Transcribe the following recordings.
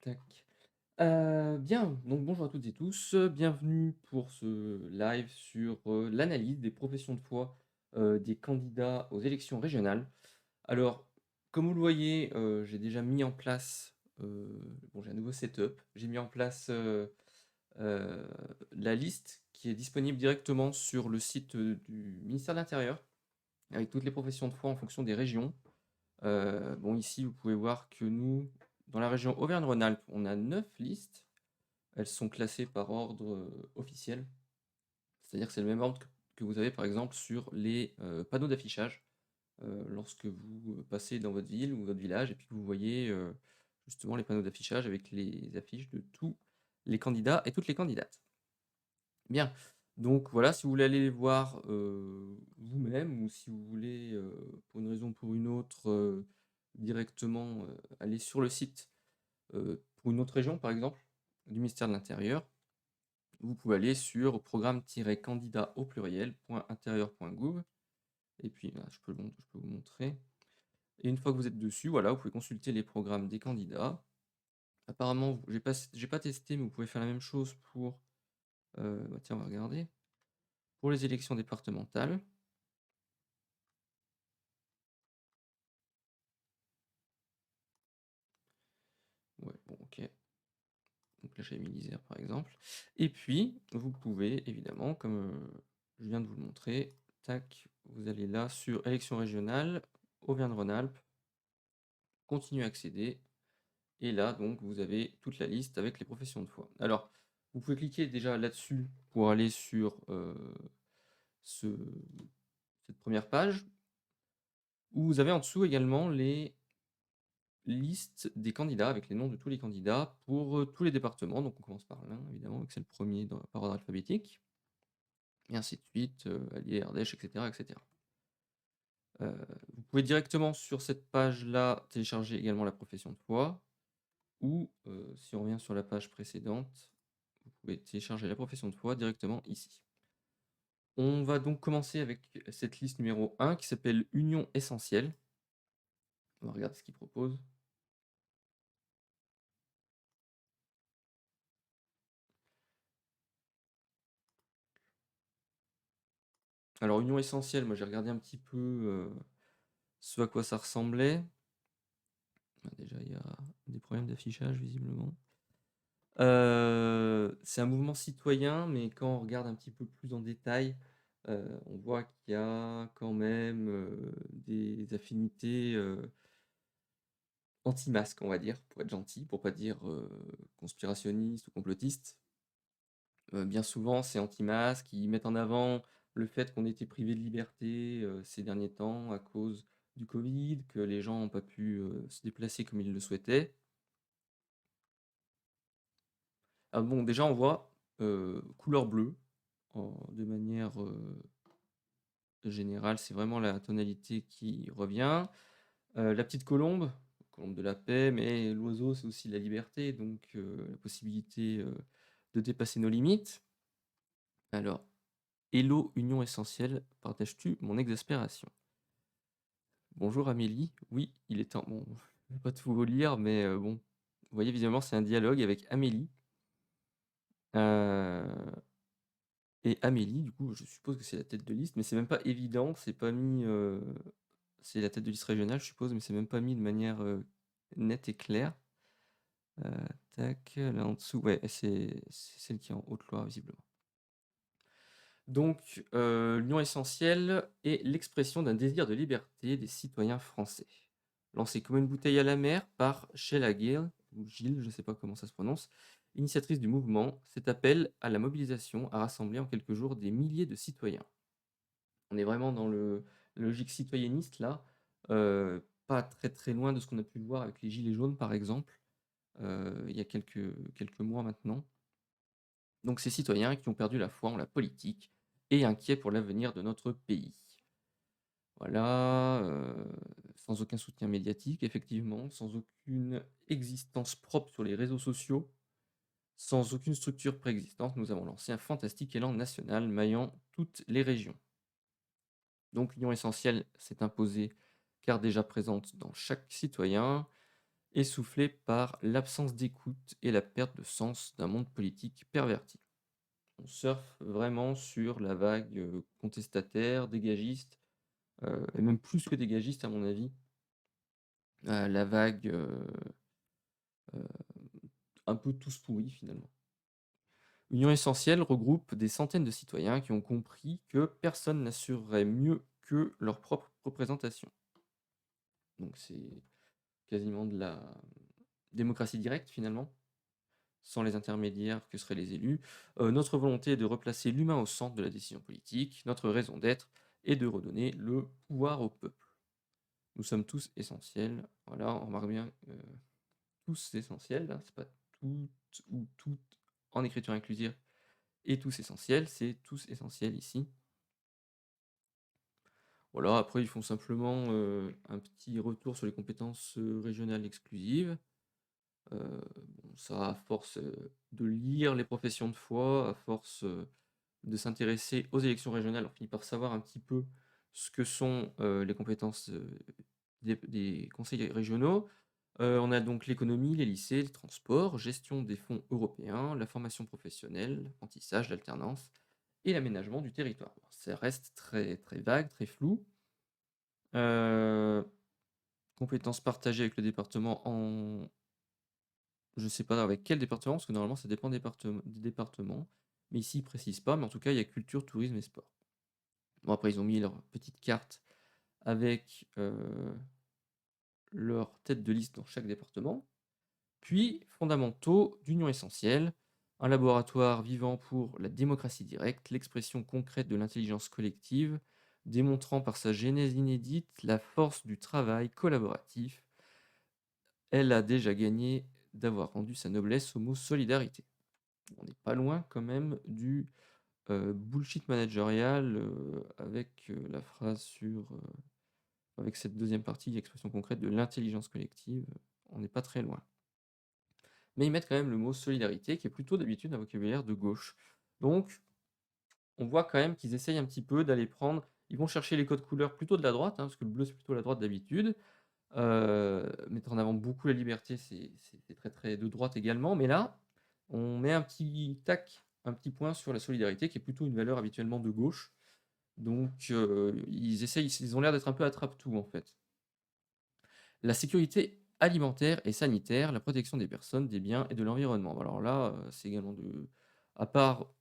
Tac. Bien, donc bonjour à toutes et tous, bienvenue pour ce live sur, l'analyse des professions de foi, des candidats aux élections régionales. Alors, comme vous le voyez, j'ai déjà mis en place, bon, j'ai un nouveau setup. J'ai mis en place, heu, la liste qui est disponible directement sur le site, du ministère de l'Intérieur, avec toutes les professions de foi en fonction des régions. Bon, ici, vous pouvez voir que nous, dans la région Auvergne-Rhône-Alpes, on a 9 listes. Elles sont classées par ordre, officiel. C'est-à-dire que c'est le même ordre que vous avez, par exemple, sur les, panneaux d'affichage, lorsque vous, passez dans votre ville ou votre village et puis que vous voyez, justement les panneaux d'affichage avec les affiches de tous les candidats et toutes les candidates. Bien, donc voilà, si vous voulez aller les voir, vous-même ou si vous voulez, pour une raison ou pour une autre, directement, aller sur le site, pour une autre région, par exemple, du ministère de l'Intérieur, vous pouvez aller sur programme-candidat au pluriel .intérieur.gouv et puis, je peux vous montrer et une fois que vous êtes dessus, voilà, vous pouvez consulter les programmes des candidats. Apparemment, j'ai pas testé, mais vous pouvez faire la même chose pour, bah, tiens, on va regarder, pour les élections départementales. Ouais, bon, OK. Donc là, j'ai mis l'Isère, par exemple et puis, vous pouvez évidemment, comme, je viens de vous le montrer, tac, vous allez là sur élections régionales, Auvergne-Rhône-Alpes, continuer à accéder et là, donc, vous avez toute la liste avec les professions de foi. Alors, vous pouvez cliquer déjà là-dessus pour aller sur, ce cette première page où vous avez en dessous également les listes des candidats avec les noms de tous les candidats pour, tous les départements. Donc on commence par l'Ain évidemment, vu que c'est le premier dans par ordre alphabétique et ainsi de suite, Allier, Ardèche et cetera et cetera. Vous pouvez directement sur cette page-là télécharger également la profession de foi ou, si on revient sur la page précédente, vous pouvez télécharger la profession de foi directement ici. On va donc commencer avec cette liste numéro 1 qui s'appelle Union essentielle. On va regarder ce qu'il propose. Alors Union essentielle, moi j'ai regardé un petit peu, ce à quoi ça ressemblait. Bah, déjà il y a des problèmes d'affichage visiblement. C'est un mouvement citoyen, mais quand on regarde un petit peu plus en détail, on voit qu'il y a quand même, des affinités, anti-masques, on va dire, pour être gentil, pour pas dire, conspirationniste ou complotiste. Bien souvent, c'est anti-masques, ils mettent en avant le fait qu'on ait été privés de liberté, ces derniers temps à cause du covid, que les gens ont pas pu, se déplacer comme ils le souhaitaient. Ah bon, déjà on voit, couleur bleue, de manière, générale, c'est vraiment la tonalité qui revient. La petite colombe, colombe de la paix, mais l'oiseau, c'est aussi la liberté, donc la possibilité, de dépasser nos limites. Alors, hello union essentielle, partages-tu mon exaspération? Bonjour Amélie, oui, il est temps bon, je vais pas tout vous lire, mais bon, vous voyez visiblement c'est un dialogue avec Amélie, heu et Amélie, du coup, je suppose que c'est la tête de liste, mais c'est même pas évident, c'est pas mis, c'est la tête de liste régionale, je suppose, mais c'est même pas mis de manière, nette et claire. Tac, là en dessous, ouais, c'est celle qui est en Haute-Loire visiblement. Donc, l'union essentielle est l'expression d'un désir de liberté des citoyens français. Lancée comme une bouteille à la mer par Sheila Gill, ou Gilles, je ne sais pas comment ça se prononce, initiatrice du mouvement, cet appel à la mobilisation a rassemblé en quelques jours des milliers de citoyens. On est vraiment dans la logique citoyenniste là, pas très, très loin de ce qu'on a pu voir avec les gilets jaunes par exemple, il y a quelques mois maintenant. Donc ces citoyens qui ont perdu la foi en la politique et inquiets pour l'avenir de notre pays. Voilà, sans aucun soutien médiatique effectivement, sans aucune existence propre sur les réseaux sociaux, sans aucune structure préexistante, nous avons lancé un fantastique élan national maillant toutes les régions. Donc l'union essentielle s'est imposée car déjà présente dans chaque citoyen. essoufflés par l'absence d'écoute et la perte de sens d'un monde politique perverti. On surfe vraiment sur la vague, contestataire, dégagiste, et même plus que dégagiste à mon avis, la vague, heu, un peu tous pourris finalement. Union Essentielle regroupe des centaines de citoyens qui ont compris que personne n'assurerait mieux que leur propre représentation. Donc c'est quasiment de la démocratie directe finalement, sans les intermédiaires que seraient les élus. Notre volonté est de replacer l'humain au centre de la décision politique. Notre raison d'être est de redonner le pouvoir au peuple. Nous sommes tous essentiels. Voilà, on remarque bien, tous essentiels, hein, c'est pas toutes ou toutes en écriture inclusive et tous essentiels, c'est tous essentiels ici. Voilà, après ils font simplement, un petit retour sur les compétences, régionales exclusives. Bon ça à force, de lire les professions de foi, à force, de s'intéresser aux élections régionales, on finit par savoir un petit peu ce que sont, les compétences, des conseils régionaux. On a donc l'économie, les lycées, les transports, gestion des fonds européens, la formation professionnelle, l'apprentissage, l'alternance et l'aménagement du territoire. Bon, ça reste très, très vague, très flou. Heu, compétences partagées avec le département en je sais pas avec quel département, parce que normalement ça dépend des départements, mais ici ils précisent pas, mais en tout cas il y a culture, tourisme et sport. Bon après ils ont mis leur petite carte avec, leur tête de liste dans chaque département. Puis, fondamentaux d'union essentielle, un laboratoire vivant pour la démocratie directe, l'expression concrète de l'intelligence collective, démontrant par sa genèse inédite la force du travail collaboratif. Elle a déjà gagné d'avoir rendu sa noblesse au mot solidarité. On n'est pas loin quand même du bullshit managérial avec la phrase sur, avec cette deuxième partie, l'expression concrète de l'intelligence collective, on n'est pas très loin. Mais ils mettent quand même le mot solidarité, qui est plutôt d'habitude un vocabulaire de gauche. Donc, on voit quand même qu'ils essayent un petit peu d'aller prendre. Ils vont chercher les codes couleurs plutôt de la droite, hein, parce que le bleu c'est plutôt la droite d'habitude. Mettre en avant beaucoup la liberté, c'est très très de droite également. Mais là, on met un petit tac, un petit point sur la solidarité, qui est plutôt une valeur habituellement de gauche. Donc, ils essayent, ils ont l'air d'être un peu attrape-tout en fait. La sécurité alimentaire et sanitaire, la protection des personnes, des biens et de l'environnement. Alors là, c'est également de à part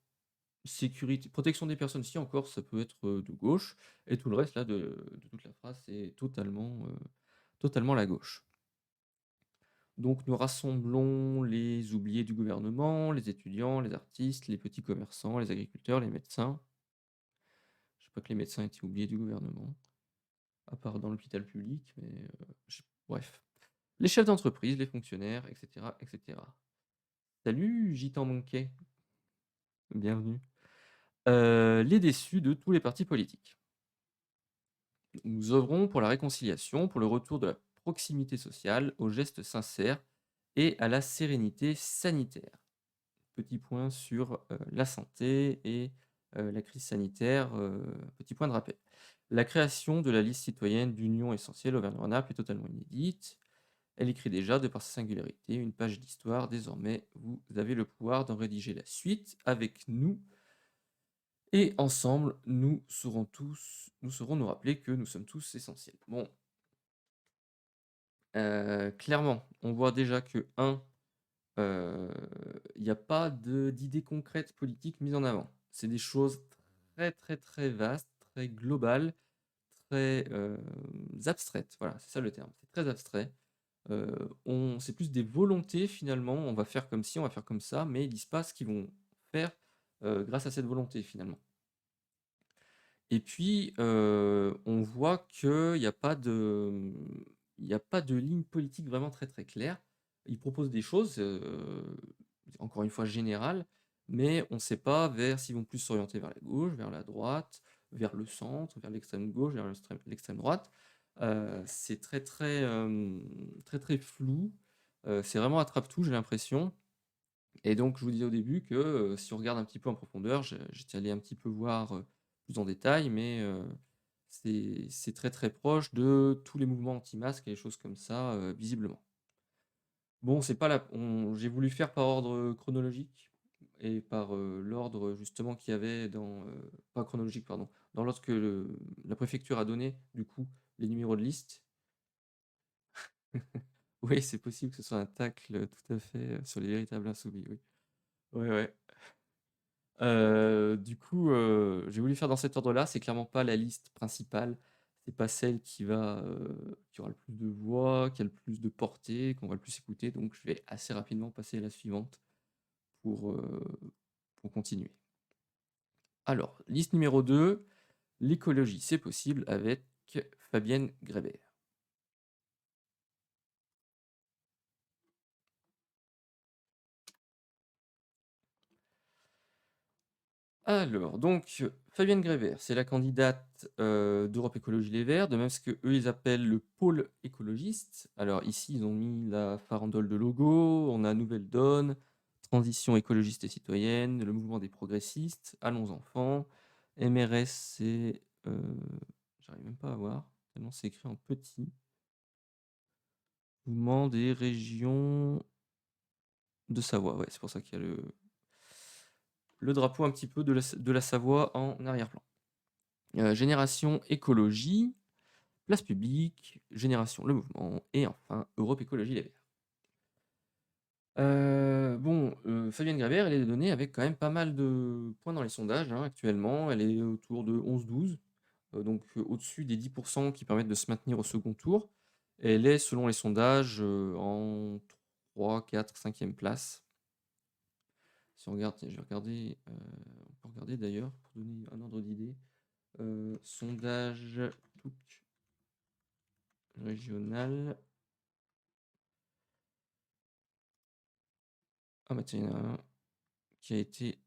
sécurité protection des personnes, si encore ça peut être, de gauche et tout le reste là de toute la phrase, c'est totalement, totalement la gauche. Donc nous rassemblons les oubliés du gouvernement, les étudiants, les artistes, les petits commerçants, les agriculteurs, les médecins. Je sais pas que les médecins étaient oubliés du gouvernement, à part dans l'hôpital public, mais, bref. Les chefs d'entreprise, les fonctionnaires, et cetera, et cetera. Salut Gitan Monkey, bienvenue. Les déçus de tous les partis politiques. Nous œuvrons pour la réconciliation, pour le retour de la proximité sociale, aux gestes sincères et à la sérénité sanitaire. Petit point sur, la santé et la crise sanitaire, petit point de rappel. La création de la liste citoyenne d'Union Essentielle Auvergne-Rhône-Alpes est totalement inédite. Elle écrit déjà, de par sa singularité, une page d'histoire. Désormais, vous avez le pouvoir d'en rédiger la suite avec nous et ensemble, nous saurons nous rappeler que nous sommes tous essentiels. Bon, clairement, on voit déjà que heu, il y a pas d'idées concrètes politiques mises en avant. C'est des choses très, très, très vastes, très globales, très, abstraites. Voilà, c'est ça le terme, c'est très abstrait. On c'est plus des volontés finalement, on va faire comme ci, on va faire comme ça, mais ils disent pas ce qu'ils vont faire, grâce à cette volonté finalement. Et puis, on voit qu'il y a pas de, il y a pas de ligne politique vraiment très, très claire. Ils proposent des choses, encore une fois générales, mais on ne sait pas vers s'ils vont plus s'orienter vers la gauche, vers la droite, vers le centre, vers l'extrême gauche, vers l'extrême droite. C'est très, très, très, très flou. C'est vraiment attrape-tout, j'ai l'impression. Et donc je vous disais au début que, si on regarde un petit peu en profondeur, j'étais allé un petit peu voir, plus en détail, mais, c'est très, très proche de tous les mouvements anti-masques et les choses comme ça, visiblement. Bon, c'est pas la j'ai voulu faire par ordre, chronologique et par, l'ordre, justement qu'il y avait dans, pas chronologique, pardon, dans l'ordre que la préfecture a donné, du coup, les numéros de liste. Oui, c'est possible que ce soit un tacle, tout à fait, sur les véritables insoumis, oui. Ouais, ouais. Du coup, j'ai voulu faire dans cet ordre-là. C'est clairement pas la liste principale. C'est pas celle qui aura le plus de voix, qui a le plus de portée, qu'on va le plus écouter, donc je vais assez rapidement passer à la suivante pour, heu, pour continuer. Alors, liste numéro 2, l'écologie, c'est possible avec Fabienne Grébert. Alors, donc, Fabienne Grébert, c'est la candidate, d'Europe Écologie Les Verts, de même ce qu'eux, ils appellent le pôle écologiste. Alors ici, ils ont mis la farandole de logo, on a Nouvelle Donne, Transition écologiste et citoyenne, le mouvement des progressistes, Allons enfants, MRS, c'est, j'arrive même pas à voir, tellement c'est écrit en petit. Mouvement des régions de Savoie, ouais, c'est pour ça qu'il y a le drapeau un petit peu de la Savoie en arrière-plan. Génération Écologie, Place Publique, Génération Le Mouvement et enfin Europe Écologie Les Verts. Bon, Fabienne Grébert, elle est donnée avec quand même pas mal de points dans les sondages, hein, actuellement. Elle est autour de 11-12, donc au-dessus des 10 qui permettent de se maintenir au second tour. Elle est, selon les sondages, en 3, 4, 5e place. Si on regarde, tiens, je vais regarder, on peut regarder d'ailleurs pour donner un ordre d'idée. Sondage touc régional. Ah bah tiens, il y en a un qui a été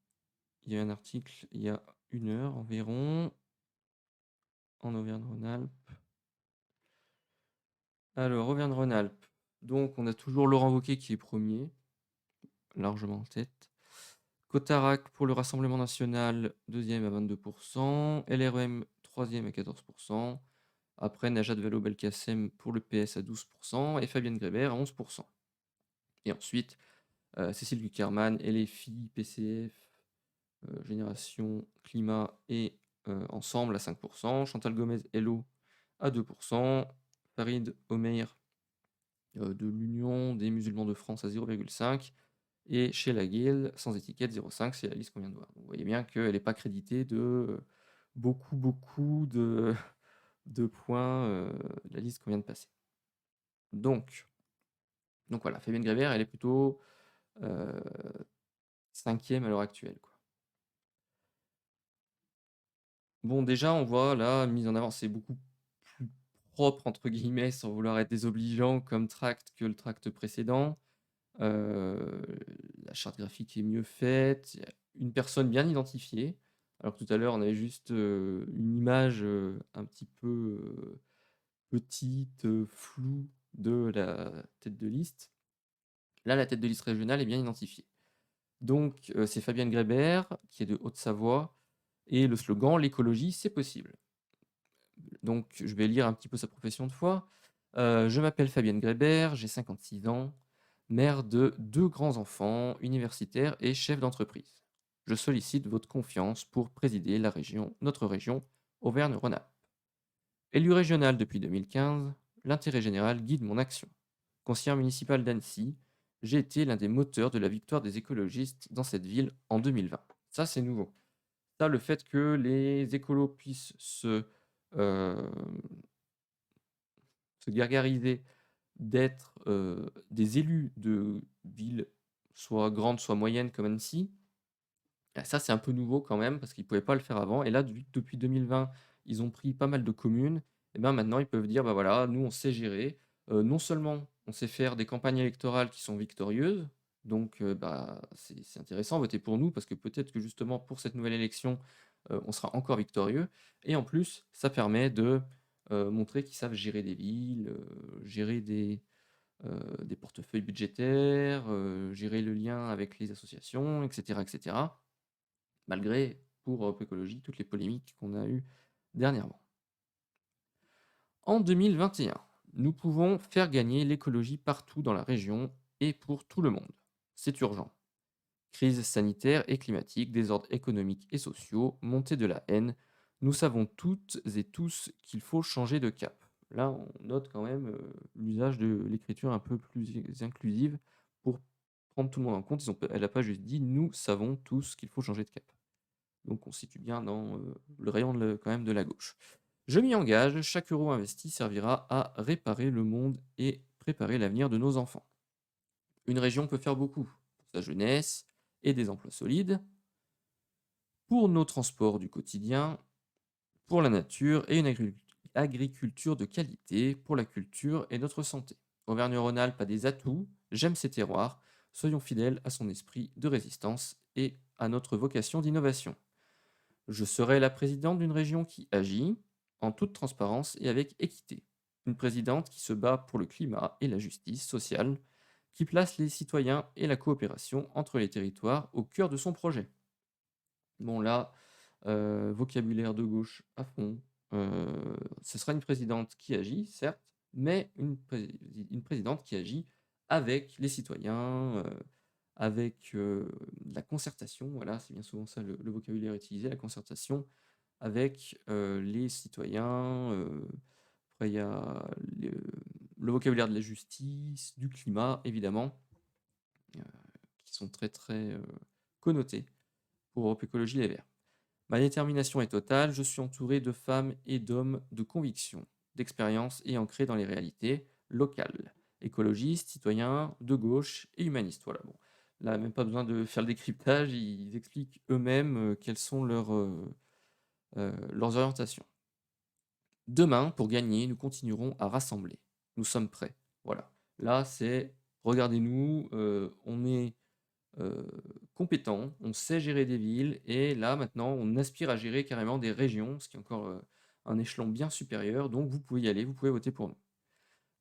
il y a eu un article il y a 1 heure environ, en Auvergne-Rhône-Alpes. Alors, Auvergne-Rhône-Alpes, donc on a toujours Laurent Wauquiez qui est premier, largement en tête. Cotarac pour le Rassemblement national, deuxième à 22 LREM, troisième à 14 Après, Najat Vallaud-Belkacem pour le PS à 12 et Fabienne Grébert à 11 Et ensuite, Cécile Cukierman, LFI, PCF, Génération Climat et Ensemble à 5 Chantal Gomez, Hello à 2 Farid Omeir de l'Union des musulmans de France à 0,5 et chez Laguiel, sans étiquette 0,5, c'est la liste qu'on vient de voir. Donc, vous voyez bien qu'elle n'est pas créditée de beaucoup de points, la liste qu'on vient de passer. Donc voilà, Fabienne Grébert, elle est plutôt 5e à l'heure actuelle, quoi. Bon, déjà, on voit la mise en avant, c'est beaucoup plus «propre» entre guillemets, sans vouloir être désobligeant comme tract que le tract précédent. Heu, la charte graphique est mieux faite, il y a une personne bien identifiée, alors que tout à l'heure, on avait juste, une image, un petit peu, petite, floue de la tête de liste. Là, la tête de liste régionale est bien identifiée. Donc, c'est Fabienne Grébert, qui est de Haute-Savoie et le slogan: «L'écologie, c'est possible». Donc je vais lire un petit peu sa profession de foi. Je m'appelle Fabienne Grébert, j'ai 56 ans, mère de 2 grands-enfants, universitaire et chef d'entreprise. Je sollicite votre confiance pour présider notre région Auvergne-Rhône-Alpes. Élu régional depuis 2015, l'intérêt général guide mon action. Conseiller municipal d'Annecy, j'ai été l'un des moteurs de la victoire des écologistes dans cette ville en 2020. Ça, c'est nouveau. Ça, le fait que les écolos puissent euh, se gargariser d'être, des élus de villes, soit grandes, soit moyennes comme Annecy, ça c'est un peu nouveau quand même parce qu'ils ne pouvaient pas le faire avant et là vu que depuis 2020, ils ont pris pas mal de communes et ben, maintenant ils peuvent dire: «Bah, voilà, nous on sait gérer, non seulement on sait faire des campagnes électorales qui sont victorieuses, donc bah, c'est intéressant, votez pour nous parce que peut-être que justement pour cette nouvelle élection, on sera encore victorieux et en plus ça permet de, montrer qu'ils savent gérer des villes, gérer des portefeuilles budgétaires, gérer le lien avec les associations, et cetera, malgré, pour Europe Écologie, toutes les polémiques qu'on a eues dernièrement. En 2021, nous pouvons faire gagner l'écologie partout dans la région et pour tout le monde. C'est urgent. Crise sanitaire et climatique, désordres économiques et sociaux, montée de la haine. Nous savons toutes et tous qu'il faut changer de cap. Là, on note quand même l'usage de l'écriture un peu plus inclusive pour prendre tout le monde en compte. Elle n'a pas juste dit nous savons tous qu'il faut changer de cap. Donc on se situe bien dans le rayon quand même de la gauche. Je m'y engage, chaque euro investi servira à réparer le monde et préparer l'avenir de nos enfants. Une région peut faire beaucoup pour sa jeunesse et des emplois solides, pour nos transports du quotidien, pour la nature et une agriculture de qualité, pour la culture et notre santé. Auvergne-Rhône-Alpes a des atouts, j'aime ses terroirs, soyons fidèles à son esprit de résistance et à notre vocation d'innovation. Je serai la présidente d'une région qui agit en toute transparence et avec équité. Une présidente qui se bat pour le climat et la justice sociale, qui place les citoyens et la coopération entre les territoires au cœur de son projet. Bon là, vocabulaire de gauche à fond. Ce sera une présidente qui agit, certes, mais une présidente qui agit avec les citoyens, avec la concertation. Voilà, c'est bien souvent ça le vocabulaire utilisé, la concertation avec les citoyens. Après, il y a le vocabulaire de la justice, du climat, évidemment, euh, qui sont très très connotés pour Europe Écologie Les Verts. Ma détermination est totale, je suis entouré de femmes et d'hommes de conviction, d'expérience et ancrés dans les réalités locales. Écologistes, citoyens, de gauche et humanistes. Voilà, bon. Là, même pas besoin de faire le décryptage, ils expliquent eux-mêmes quelles sont leurs orientations. Demain, pour gagner, nous continuerons à rassembler. Nous sommes prêts. Voilà. Là, c'est regardez-nous, on est euh, compétent, on sait gérer des villes, et là maintenant on aspire à gérer carrément des régions, ce qui est encore un échelon bien supérieur, donc vous pouvez y aller, vous pouvez voter pour nous.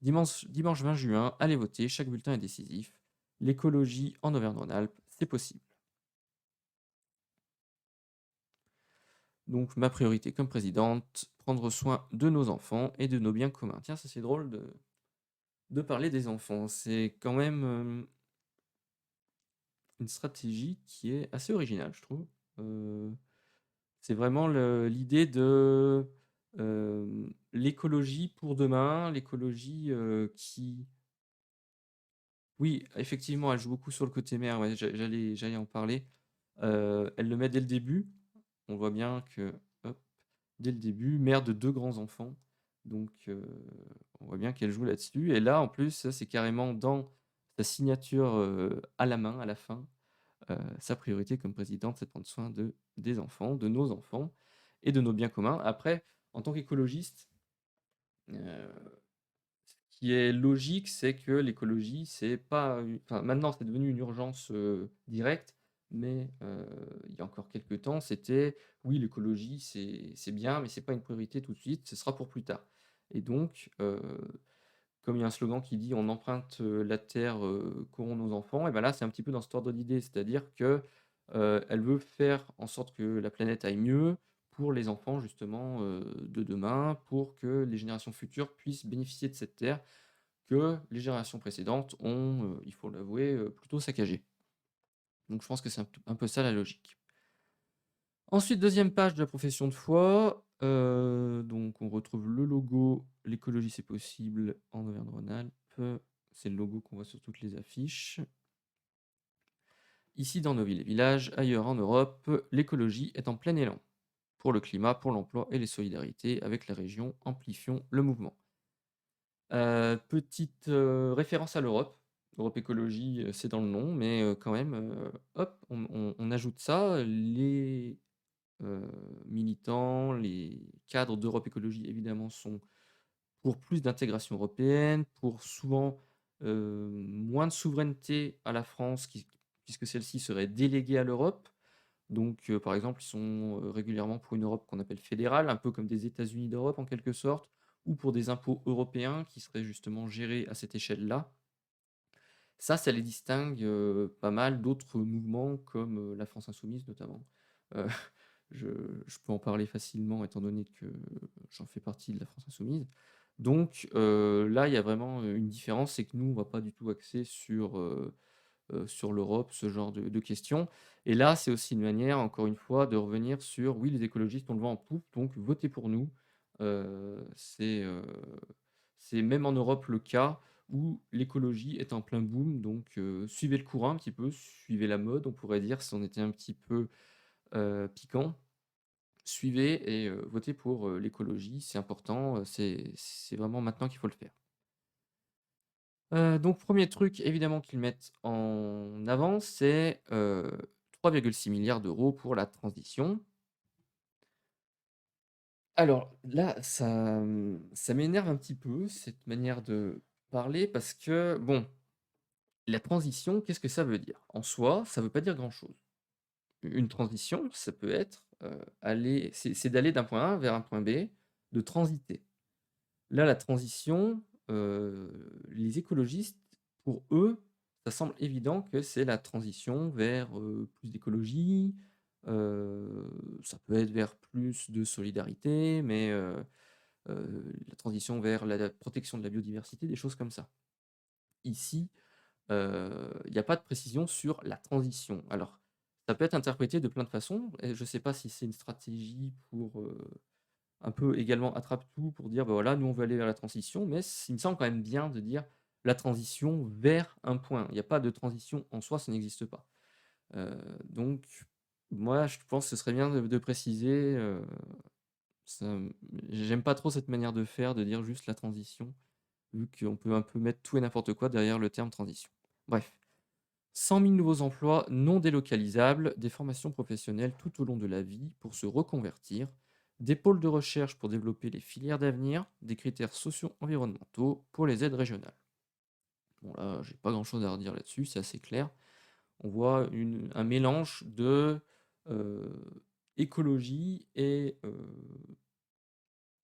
Dimanche 20 juin, allez voter, chaque bulletin est décisif. L'écologie en Auvergne-Rhône-Alpes, c'est possible. Donc ma priorité comme présidente, prendre soin de nos enfants et de nos biens communs. Tiens, ça c'est drôle de parler des enfants, c'est quand même une stratégie qui est assez originale, je trouve. Euh, C'est vraiment l'idée de l'écologie pour demain, l'écologie qui... Oui, effectivement, elle joue beaucoup sur le côté mère, ouais, j'allais en parler. Elle le met dès le début, on voit bien que, hop, dès le début, mère de deux grands-enfants, donc on voit bien qu'elle joue là-dessus. Et là, en plus, ça, c'est carrément dans sa signature à la main, à la fin, sa priorité comme présidente, c'est de prendre soin des enfants, de nos enfants et de nos biens communs. Après, en tant qu'écologiste, ce qui est logique, c'est que l'écologie, c'est pas, enfin, maintenant, c'est devenu une urgence directe, mais il y a encore quelques temps, c'était oui, l'écologie, c'est bien, mais c'est pas une priorité tout de suite, ce sera pour plus tard. Et donc, comme il y a un slogan qui dit on emprunte la terre qu'auront nos enfants, et ben là c'est un petit peu dans cet ordre d'idée, c'est-à-dire que elle veut faire en sorte que la planète aille mieux pour les enfants justement de demain, pour que les générations futures puissent bénéficier de cette terre que les générations précédentes ont, il faut l'avouer, plutôt saccagée. Donc je pense que c'est un peu ça la logique. Ensuite, deuxième page de la profession de foi. Donc, on retrouve le logo L'écologie, c'est possible en Auvergne-Rhône-Alpes. C'est le logo qu'on voit sur toutes les affiches. Ici, dans nos villes et villages, ailleurs en Europe, l'écologie est en plein élan. Pour le climat, pour l'emploi et les solidarités avec les régions, amplifions le mouvement. Petite référence à l'Europe. Europe Écologie, c'est dans le nom, mais quand même, hop, on ajoute ça. Les militants, les cadres d'Europe Écologie, évidemment, sont pour plus d'intégration européenne, pour souvent moins de souveraineté à la France, puisque celle-ci serait déléguée à l'Europe. Donc, par exemple, ils sont régulièrement pour une Europe qu'on appelle fédérale, un peu comme des États-Unis d'Europe en quelque sorte, ou pour des impôts européens qui seraient justement gérés à cette échelle-là. Ça les distingue pas mal d'autres mouvements comme la France insoumise notamment. Euh, je peux en parler facilement étant donné que j'en fais partie de la France insoumise. Donc là, il y a vraiment, une différence, c'est que nous, on va pas du tout axer sur l'Europe, ce genre de questions. Et là, c'est aussi une manière, encore une fois, de revenir sur: «Oui, les écologistes, on le vent en poupe, donc votez pour nous». C'est même en Europe le cas où l'écologie est en plein boom, donc suivez le courant un petit peu, suivez la mode, on pourrait dire, si on était un petit peu, piquant. Suivez et votez pour, l'écologie, c'est important, c'est vraiment maintenant qu'il faut le faire. Donc premier truc évidemment qu'ils mettent en avant, c'est, 3,6 milliards € pour la transition. Alors là, ça m'énerve un petit peu cette manière de parler parce que bon, la transition, qu'est-ce que ça veut dire? En soi, ça veut pas dire grand-chose. Une transition, ça peut être, aller c'est d'aller d'un point A vers un point B, de transiter. Là, la transition, les écologistes, pour eux, ça semble évident que c'est la transition vers, plus d'écologie, ça peut être vers plus de solidarité, mais la transition vers la protection de la biodiversité, des choses comme ça. Ici, il y a pas de précision sur la transition. Alors, ça peut être interprété de plein de façons et je ne sais pas si c'est une stratégie pour, un peu également attrape-tout pour dire: «Bah, voilà, nous on veut aller vers la transition», mais il me semble quand même bien de dire la transition vers un point. Il y a pas de transition en soi, ça n'existe pas. Donc moi, je pense que ce serait bien de préciser, ça j'aime pas trop cette manière de faire, de dire juste la transition, vu qu'on peut un peu mettre tout et n'importe quoi derrière le terme transition. Bref, 100 000 nouveaux emplois non délocalisables, des formations professionnelles tout au long de la vie pour se reconvertir, des pôles de recherche pour développer les filières d'avenir, des critères socio-environnementaux pour les aides régionales. Bon là, j'ai pas grand-chose à redire là-dessus, c'est assez clair. On voit un mélange de écologie et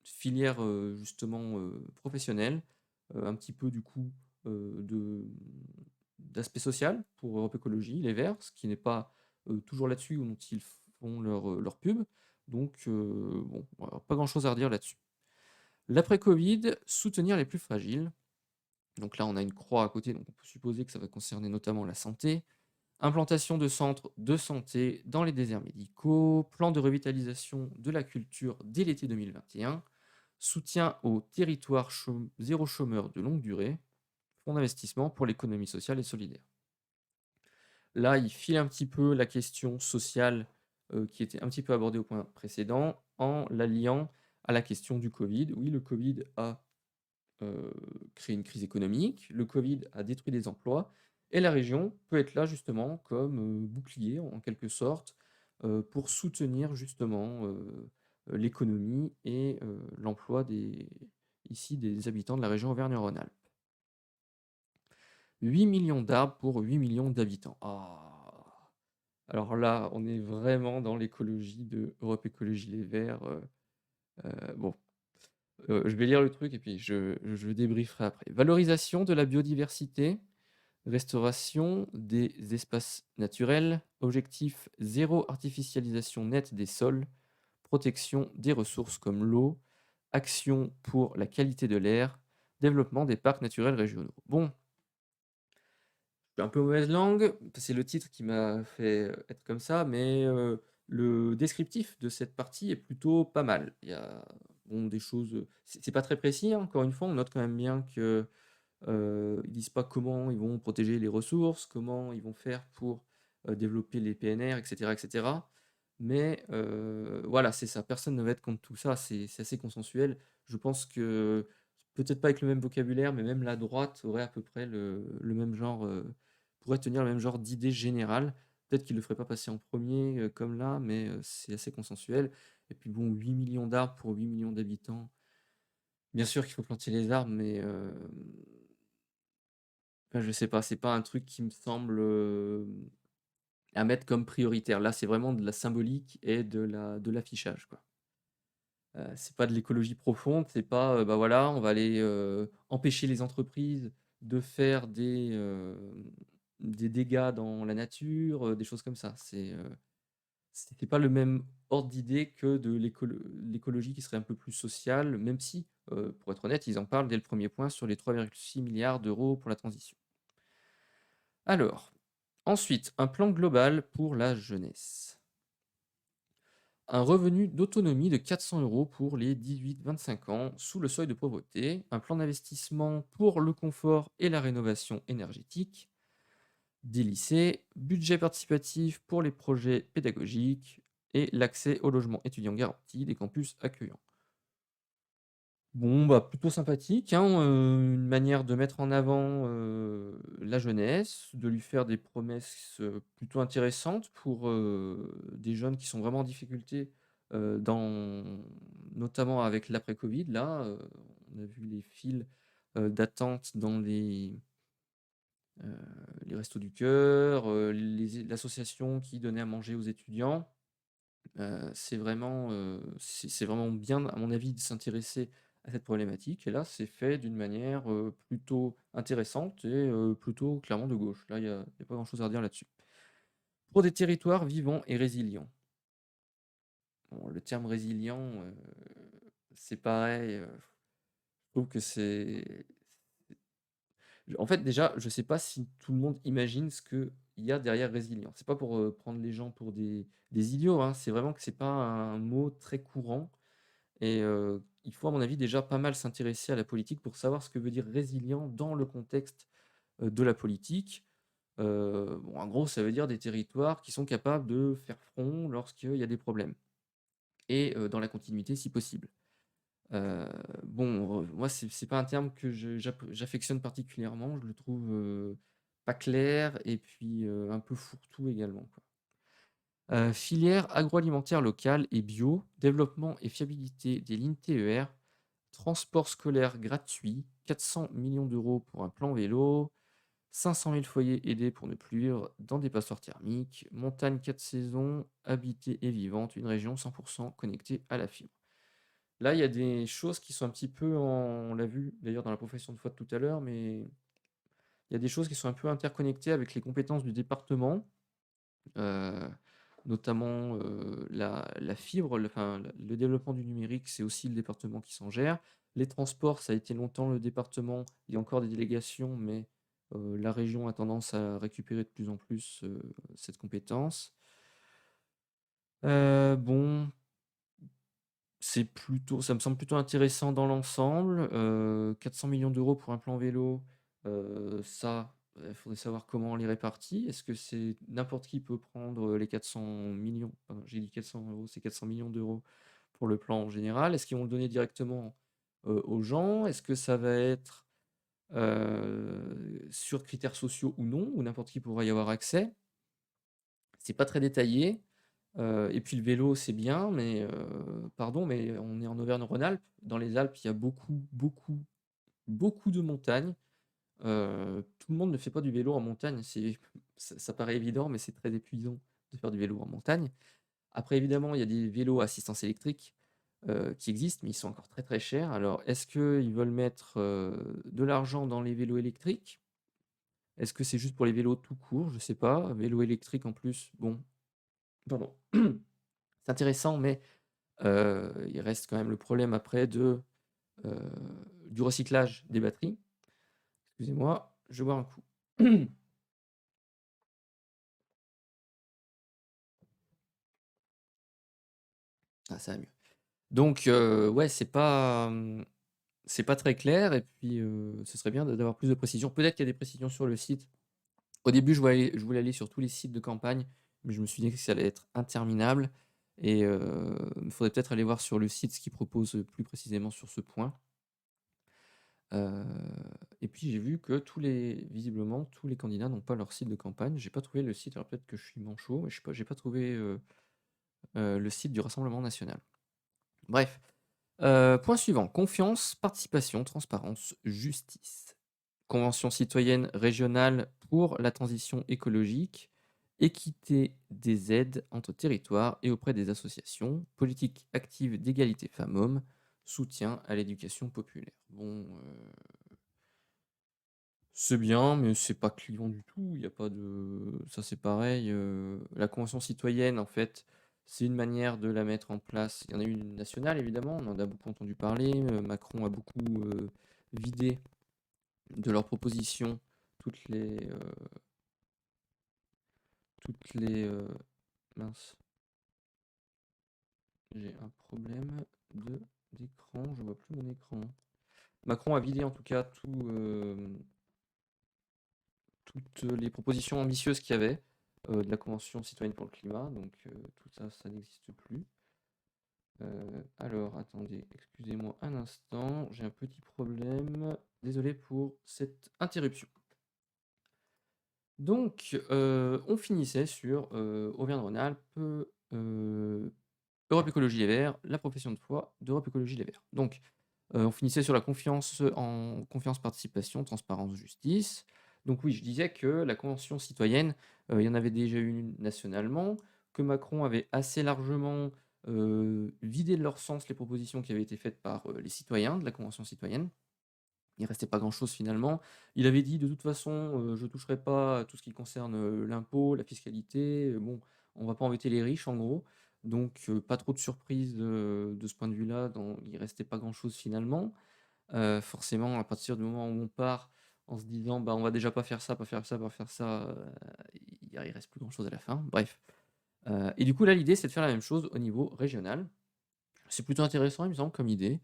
filière justement professionnelle, un petit peu du coup d'aspect social pour Europe Écologie, les Verts, ce qui n'est pas toujours là-dessus dont ils font leur pub. Donc bon, voilà, pas grand-chose à redire là-dessus. L'après-Covid, soutenir les plus fragiles. Donc là, on a une croix à côté, donc on peut supposer que ça va concerner notamment la santé. Implantation de centres de santé dans les déserts médicaux, plan de revitalisation de la culture dès l'été 2021, soutien aux territoires zéro chômeur de longue durée, fonds d'investissement pour l'économie sociale et solidaire. Là, il file un petit peu la question sociale qui était un petit peu abordée au point précédent en l'alliant à la question du Covid. Oui, le Covid a créé une crise économique, le Covid a détruit des emplois et la région peut être là justement comme bouclier en quelque sorte pour soutenir justement l'économie et l'emploi des habitants de la région Auvergne-Rhône-Alpes. 8 millions d'arbres pour 8 millions d'habitants. Ah! Alors là, on est vraiment dans l'écologie de Europe Écologie Les Verts, bon, je vais lire le truc et puis je débrieferai après. Valorisation de la biodiversité, restauration des espaces naturels, objectif zéro artificialisation nette des sols, protection des ressources comme l'eau, action pour la qualité de l'air, développement des parcs naturels régionaux. Bon, je suis un peu mauvaise langue, c'est le titre qui m'a fait, être comme ça, mais le descriptif de cette partie est plutôt pas mal. Il y a, bon, des choses, c'est pas très précis, hein, encore une fois, on note quand même bien que, ils disent pas comment ils vont protéger les ressources, comment ils vont faire pour, développer les PNR et cetera et cetera. Mais voilà, c'est ça, personne ne va être contre tout ça, c'est assez consensuel. Je pense que, peut-être pas avec le même vocabulaire, mais même la droite aurait à peu près le même genre, pourrait tenir le même genre d'idée générale. Peut-être qu'ils le feraient pas passer en premier er comme là, mais c'est assez consensuel et puis bon, 8 millions d'arbres pour 8 millions d'habitants. Bien sûr qu'il faut planter les arbres, mais enfin, je sais pas, c'est pas un truc qui me semble, à mettre comme prioritaire. Là, c'est vraiment de la symbolique et de l'affichage, quoi. C'est pas de l'écologie profonde, c'est pas, bah, voilà, on va aller, empêcher les entreprises de faire des dégâts dans la nature, des choses comme ça. c'était pas le même ordre d'idée que de l'écologie qui serait un peu plus sociale, même si, pour être honnête, ils en parlent dès le premier point sur les 3,6 milliards d'euros pour la transition. Alors, ensuite, un plan global pour la jeunesse. Un revenu d'autonomie de 400 euros pour les 18-25 ans sous le seuil de pauvreté, un plan d'investissement pour le confort et la rénovation énergétique des lycées, budget participatif pour les projets pédagogiques et l'accès au logement étudiant garanti des campus accueillants. Bon, bah, plutôt sympathique, hein, une manière de mettre en avant, la jeunesse, de lui faire des promesses, plutôt intéressantes pour, des jeunes qui sont vraiment en difficulté, dans notamment avec l'après covid là, on a vu les files, d'attente dans heu, les Restos du Cœur, les l'association qui donnait à manger aux étudiants. C'est vraiment bien, à mon avis, de s'intéresser à cette problématique et là, c'est fait d'une manière, plutôt intéressante et plutôt clairement de gauche. Là, il y a pas grand chose à redire là-dessus. Pour des territoires vivants et résilients. Bon, le terme résilient, c'est pareil, je trouve que c'est en fait, déjà, je sais pas si tout le monde imagine ce qu'il y a derrière résilient. C'est pas pour, prendre les gens pour des idiots, hein, c'est vraiment que c'est pas un mot très courant. Et il faut à mon avis déjà pas mal s'intéresser à la politique pour savoir ce que veut dire résilient dans le contexte, de la politique. Bon, en gros, ça veut dire des territoires qui sont capables de faire front lorsqu'il y a des problèmes et dans la continuité si possible. Heu, bon, moi c'est pas un terme que j'affectionne particulièrement, je le trouve, pas clair et puis, un peu fourre-tout également, quoi. Filière agroalimentaire locale et bio, développement et fiabilité des lignes TER, transport scolaire gratuit, 400 millions d'euros pour un plan vélo, 500 000 foyers aidés pour ne plus vivre dans des passoires thermiques, montagne 4 saisons, habitée et vivante, une région 100% connectée à la fibre. Là, il y a des choses qui sont un petit peu on l'a vu d'ailleurs dans la profession de foi de tout à l'heure, mais il y a des choses qui sont un peu interconnectées avec les compétences du département. Heu, Notamment, la fibre, le développement du numérique, c'est aussi le département qui s'en gère. Les transports, ça a été longtemps le département. Il y a encore des délégations, mais la région a tendance à récupérer de plus en plus, cette compétence. Bon, ça me semble plutôt intéressant dans l'ensemble, 400 millions d'euros pour un plan vélo, ça, il faudrait savoir comment on les répartit. Est-ce que c'est n'importe qui peut prendre, les 400 millions pardon, j'ai dit 400 euros, c'est 400 millions d'euros pour le plan en général? Est-ce qu'ils vont le donner directement, aux gens? Est-ce que ça va être, sur critères sociaux ou non? Ou n'importe qui pourra y avoir accès? C'est pas très détaillé. Et puis le vélo, c'est bien, mais pardon, mais on est en Auvergne-Rhône-Alpes. Dans les Alpes, il y a beaucoup, beaucoup, beaucoup de montagnes. Tout le monde ne fait pas du vélo en montagne. Ça paraît évident, mais c'est très épuisant de faire du vélo en montagne. Après évidemment, il y a des vélos à assistance électrique, qui existent, mais ils sont encore très, très chers. Alors est-ce qu'ils veulent mettre, de l'argent dans les vélos électriques? Est-ce que c'est juste pour les vélos tout court? Je sais pas. Vélo électrique en plus, bon, pardon, c'est intéressant, mais il reste quand même le problème après heu, du recyclage des batteries. Excusez-moi, je vais boire un coup. Ah, ça va mieux. Donc ouais, c'est pas très clair et puis, ce serait bien d'avoir plus de précisions. Peut-être qu'il y a des précisions sur le site. Au début, je voulais aller sur tous les sites de campagne, mais je me suis dit que ça allait être interminable et il faudrait peut-être aller voir sur le site ce qu'ils proposent, plus précisément sur ce point. Heu et puis j'ai vu que visiblement, tous les candidats n'ont pas leur site de campagne. J'ai pas trouvé le site, alors peut-être que je suis manchot, mais je sais pas, j'ai pas trouvé, le site du Rassemblement national. Bref, point suivant: confiance, participation, transparence, justice. Convention citoyenne régionale pour la transition écologique, équité des aides entre territoires et auprès des associations, politique active d'égalité femmes-hommes, soutien à l'éducation populaire. Bon, c'est bien, mais c'est pas clivant du tout. Il y a pas de ça, c'est pareil, la convention citoyenne, en fait, C'est une manière de la mettre en place. Il y en a une nationale, évidemment, on en a beaucoup entendu parler. Macron a beaucoup vidé de leurs propositions toutes les... toutes les mince, j'ai un problème d'écran, je vois plus mon écran. Macron a vidé en tout cas toutes les propositions ambitieuses qu'il y avait de la Convention citoyenne pour le climat, donc tout ça, ça n'existe plus. Alors, attendez, excusez-moi un instant, j'ai un petit problème. Désolé pour cette interruption. Donc, on finissait sur Auvergne-Rhône-Alpes, Europe Écologie Les Verts, la profession de foi d'Europe Écologie Les Verts. Donc, on finissait sur la confiance en confiance, participation, transparence, justice. Donc oui, je disais que la convention citoyenne, il y en avait déjà une nationalement, que Macron avait assez largement vidé de leur sens les propositions qui avaient été faites par les citoyens de la convention citoyenne. Il restait pas grand-chose finalement. Il avait dit: «De toute façon, je toucherai pas à tout ce qui concerne, l'impôt, la fiscalité, bon, on va pas embêter les riches», en gros. Donc pas trop de surprises, de ce point de vue-là, il restait pas grand-chose finalement. Forcément, à partir du moment où on part en se disant: «Bah, on va déjà pas faire ça, pas faire ça, pas faire ça», il reste plus grand-chose à la fin. Bref, et du coup, là, l'idée, c'est de faire la même chose au niveau régional. C'est plutôt intéressant, il me semble, comme idée.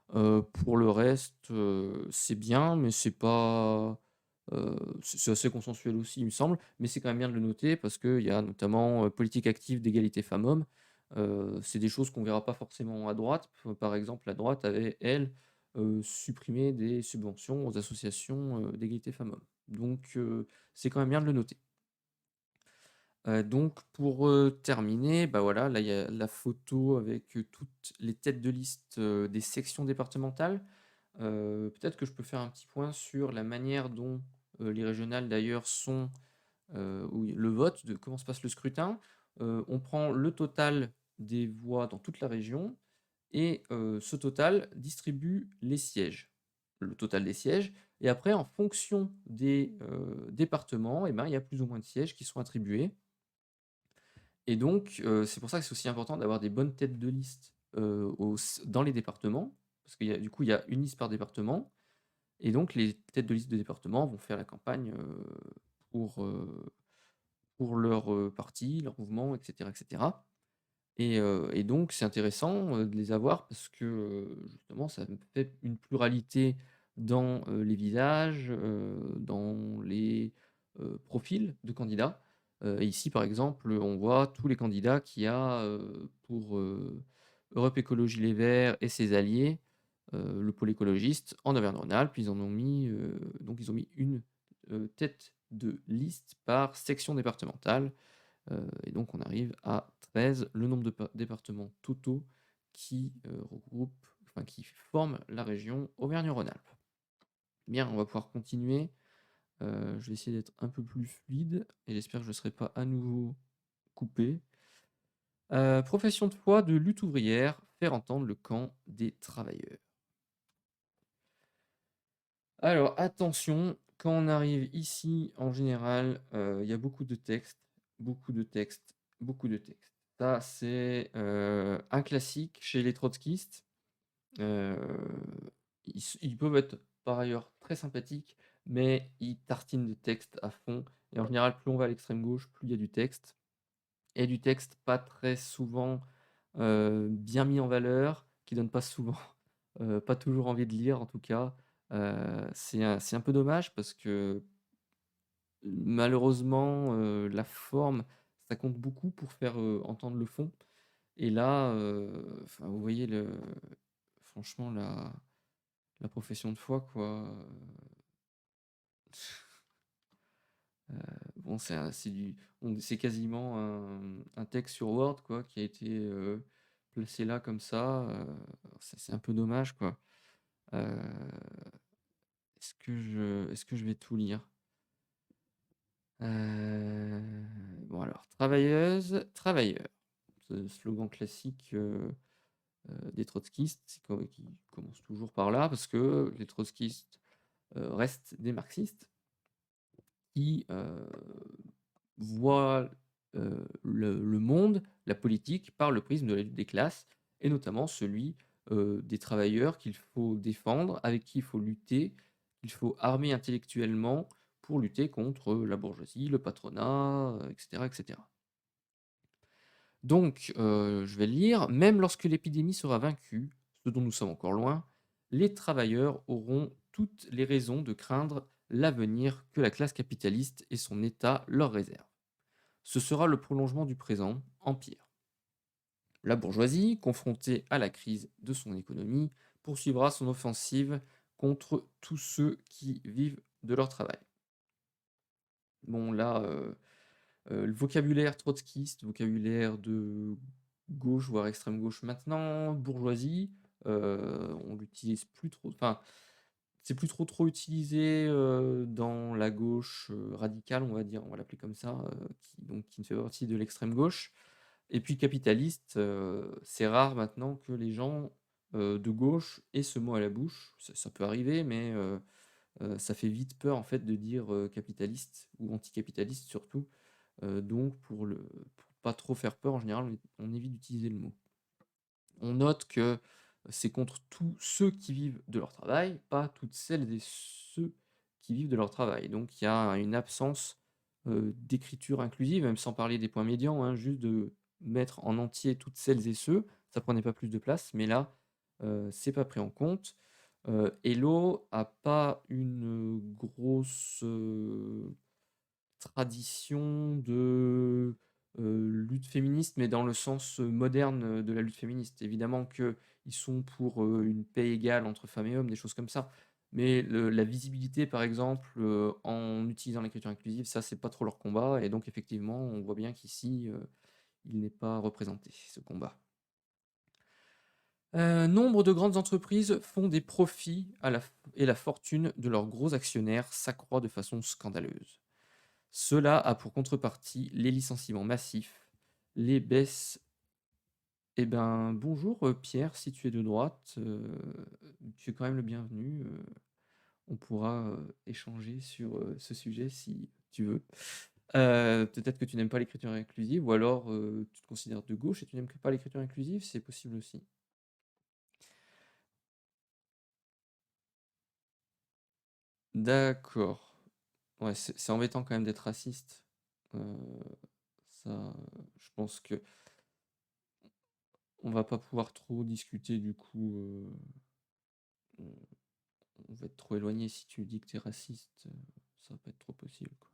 Pour le reste, c'est bien, mais c'est pas, c'est assez consensuel aussi, il me semble, mais c'est quand même bien de le noter parce qu'il y a notamment, politique active d'égalité femmes-hommes. C'est des choses qu'on verra pas forcément à droite. Par exemple, la droite avait, elle, supprimé des subventions aux associations, d'égalité femmes-hommes. Donc, c'est quand même bien de le noter. Donc pour, terminer, bah, voilà, là, il y a la photo avec, toutes les têtes de liste, des sections départementales. Peut-être que je peux faire un petit point sur la manière dont, les régionales d'ailleurs sont, oui, le vote, de comment se passe le scrutin. On prend le total des voix dans toute la région et ce total distribue les sièges. Le total des sièges et après en fonction des, départements et ben, il y a plus ou moins de sièges qui sont attribués et donc c'est pour ça que c'est aussi important d'avoir des bonnes têtes de liste, dans les départements. Parce qu'il y a du coup, il y a une liste par département et donc les têtes de liste de département vont faire la campagne, pour, heu, pour leur, parti, leur mouvement et cetera et cetera et donc c'est intéressant, de les avoir parce que, justement ça me fait une pluralité dans, les visages, dans les, profils de candidats. Et ici par exemple, on voit tous les candidats qu'il y a, pour, Europe Écologie Les Verts et ses alliés, le pôle écologiste en Auvergne-Rhône-Alpes. Ils en ont mis, donc ils ont mis une, tête de liste par section départementale. Et donc on arrive à 13, le nombre de départements totaux qui, regroupent enfin qui forment la région Auvergne-Rhône-Alpes. Bien, on va pouvoir continuer. Je vais essayer d'être un peu plus fluide et j'espère que je ne serai pas à nouveau coupé. Profession de foi de lutte ouvrière, faire entendre le camp des travailleurs. Alors attention, quand on arrive ici, en général, il y a beaucoup de textes, beaucoup de textes, beaucoup de textes. Ça, c'est, un classique chez les trotskistes. Heu, ils peuvent être par ailleurs très sympathiques, mais ils tartinent de texte à fond et en général, plus on va à l'extrême gauche, plus il y a du texte et du texte pas très souvent, bien mis en valeur, qui donne pas souvent, pas toujours envie de lire en tout cas. C'est un peu dommage parce que malheureusement, la forme, ça compte beaucoup pour faire, entendre le fond et là, enfin vous voyez franchement la profession de foi quoi, bon c'est quasiment un texte sur Word quoi qui a été, placé là comme ça, c'est un peu dommage quoi. Heu, est-ce que je vais tout lire? Heu, bon alors travailleuses, travailleurs, ce slogan classique, des trotskistes, qui commence toujours par là parce que les trotskistes, restent des marxistes qui, voient, le monde, la politique, par le prisme de la lutte des classes et notamment celui, des travailleurs qu'il faut défendre, avec qui il faut lutter, qu'il faut armer intellectuellement pour lutter contre la bourgeoisie, le patronat, et cetera, et cetera. Donc, je vais lire: «Même lorsque l'épidémie sera vaincue, ce dont nous sommes encore loin, les travailleurs auront toutes les raisons de craindre l'avenir que la classe capitaliste et son État leur réservent. Ce sera le prolongement du présent, en pire. La bourgeoisie, confrontée à la crise de son économie, poursuivra son offensive contre tous ceux qui vivent de leur travail.» Bon là, le vocabulaire trotskiste, vocabulaire de gauche, voire extrême gauche maintenant, bourgeoisie, on l'utilise plus trop, enfin, c'est plus trop utilisé, dans la gauche, radicale, on va dire, on va l'appeler comme ça, qui ne fait pas partie de l'extrême gauche. Et puis capitaliste, c'est rare maintenant que les gens, de gauche aient ce mot à la bouche. Ça peut arriver, mais ça fait vite peur en fait de dire, capitaliste ou anticapitaliste surtout. Donc pour pas trop faire peur, en général, on évite d'utiliser le mot. On note que c'est contre tous ceux qui vivent de leur travail, pas toutes celles et ceux qui vivent de leur travail. Donc il y a une absence, d'écriture inclusive, même sans parler des points médians, hein, juste de mettre en entier toutes celles et ceux, ça prenait pas plus de place, mais là, c'est pas pris en compte. Hello a pas une grosse, tradition de, lutte féministe, mais dans le sens, moderne, de la lutte féministe. Évidemment qu'ils sont pour, une paix égale entre femmes et hommes, des choses comme ça. Mais la visibilité, par exemple, en utilisant l'écriture inclusive, ça, c'est pas trop leur combat et donc effectivement, on voit bien qu'ici, il n'est pas représenté, ce combat. Nombre de grandes entreprises font des profits à la f et la fortune de leurs gros actionnaires s'accroît de façon scandaleuse. Cela a pour contrepartie les licenciements massifs, les baisses. Eh ben, bonjour, Pierre, si tu es de droite, tu es quand même le bienvenu, on pourra, échanger sur, ce sujet si tu veux. Peut-être que tu n'aimes pas l'écriture inclusive ou alors, tu te considères de gauche et tu n'aimes pas l'écriture inclusive, c'est possible aussi. D'accord. Ouais, c'est embêtant quand même d'être raciste. Heu, ça, je pense qu'on va pas pouvoir trop discuter du coup, on va être trop éloigné si tu dis que tu es raciste, ça va pas être trop possible, quoi.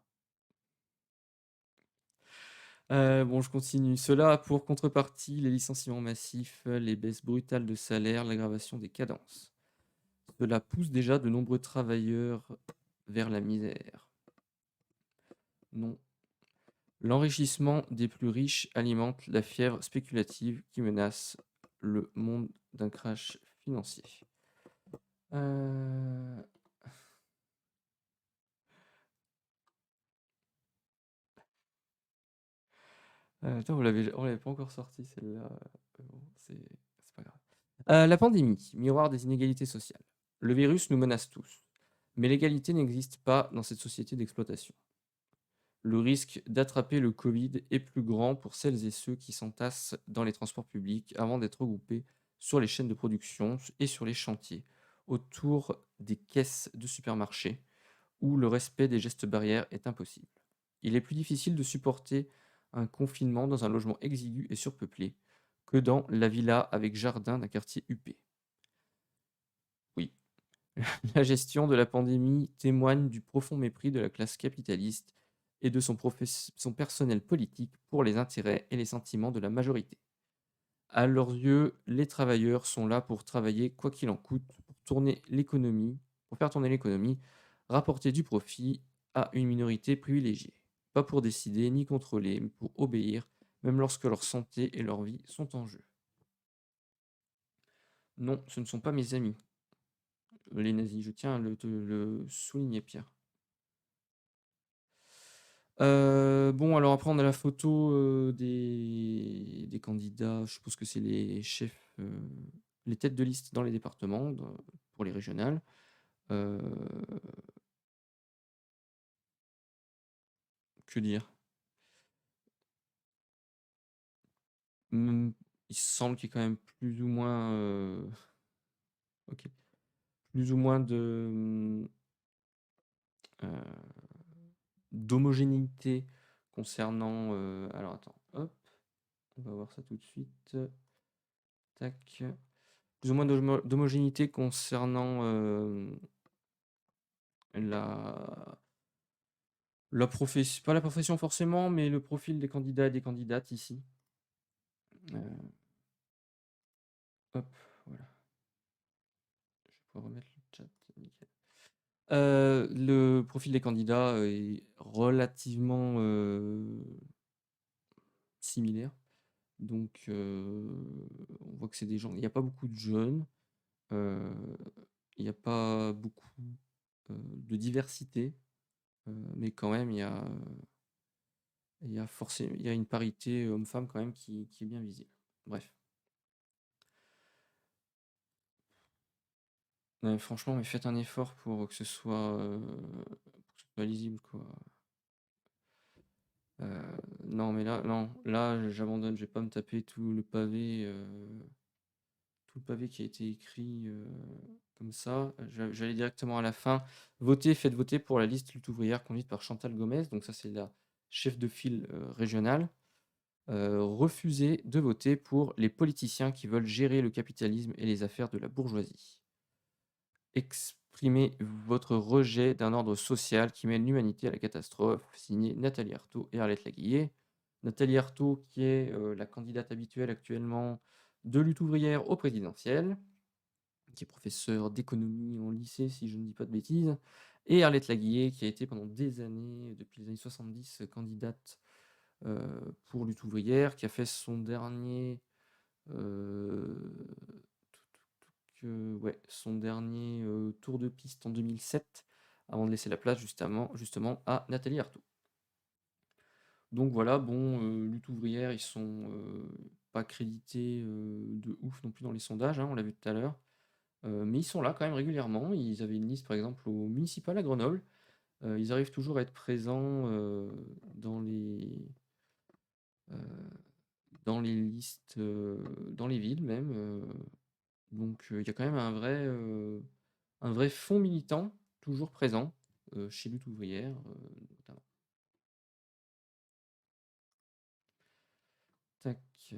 Bon, je continue. Cela a pour contrepartie les licenciements massifs, les baisses brutales de salaire, l'aggravation des cadences. Cela pousse déjà de nombreux travailleurs vers la misère. Non. L'enrichissement des plus riches alimente la fièvre spéculative qui menace le monde d'un crash financier. Heu Attends, on l'avait pas encore sorti celle-là, bon, c'est pas grave. La pandémie, miroir des inégalités sociales. Le virus nous menace tous, mais l'égalité n'existe pas dans cette société d'exploitation. Le risque d'attraper le Covid est plus grand pour celles et ceux qui s'entassent dans les transports publics avant d'être regroupés sur les chaînes de production et sur les chantiers, autour des caisses de supermarchés, où le respect des gestes barrières est impossible. Il est plus difficile de supporter un confinement dans un logement exigu et surpeuplé que dans la villa avec jardin d'un quartier huppé. Oui, la gestion de la pandémie témoigne du profond mépris de la classe capitaliste et de son personnel politique pour les intérêts et les sentiments de la majorité. À leurs yeux, les travailleurs sont là pour travailler quoi qu'il en coûte, pour faire tourner l'économie, rapporter du profit à une minorité privilégiée. Pas pour décider ni contrôler, mais pour obéir, même lorsque leur santé et leur vie sont en jeu. Non, ce ne sont pas mes amis, les nazis, je tiens à te le souligner, Pierre. Bon, alors après, on a la photo des candidats. Je suppose que c'est les chefs, les têtes de liste dans les départements, pour les régionales. Euh, que dire? Mmh, il semble qu'il y ait quand même plus ou moins, OK, plus ou moins de, d'homogénéité concernant, alors attends, hop, on va voir ça tout de suite, tac. Plus ou moins d'homogénéité concernant, la pas la profession forcément, mais le profil des candidats et des candidates ici. Heu, hop, voilà, je vais pouvoir remettre le chat, nickel. Le profil des candidats est relativement, similaire. Donc on voit que c'est des gens il y a pas beaucoup de jeunes, heu, il y a pas beaucoup, de diversité, mais quand même il y a une parité homme-femme quand même qui est bien visible. Bref, franchement, mais faites un effort pour que ce soit, lisible, quoi. Non, mais là non, là, j'abandonne, je vais pas me taper tout le pavé qui a été écrit, comme ça. J'allais directement à la fin. Votez, faites voter pour la liste lutte ouvrière conduite par Chantal Gomez, donc ça, c'est la chef de file, régionale. Refusez de voter pour les politiciens qui veulent gérer le capitalisme et les affaires de la bourgeoisie. Exprimez votre rejet d'un ordre social qui mène l'humanité à la catastrophe. Signé Nathalie Arthaud et Arlette Laguillet. Nathalie Arthaud, qui est la candidate habituelle actuellement de lutte ouvrière au présidentiel, qui est professeure d'économie en lycée, si je ne dis pas de bêtises, et Arlette Laguillet, qui a été pendant des années, depuis les années 70, candidate pour lutte ouvrière, qui a fait son dernier ouais, son dernier, tour de piste en 2007, avant de laisser la place justement à Nathalie Arthaud. Donc voilà, bon, lutte ouvrière, ils sont, pas crédités, de ouf non plus dans les sondages, hein, on l'a vu tout à l'heure, mais ils sont là quand même régulièrement. Ils avaient une liste par exemple au municipal à Grenoble, ils arrivent toujours à être présents, heu, dans les listes, dans les villes même, donc il y a quand même un vrai fond militant, toujours présent, chez Lutte ouvrière, notamment. Tac,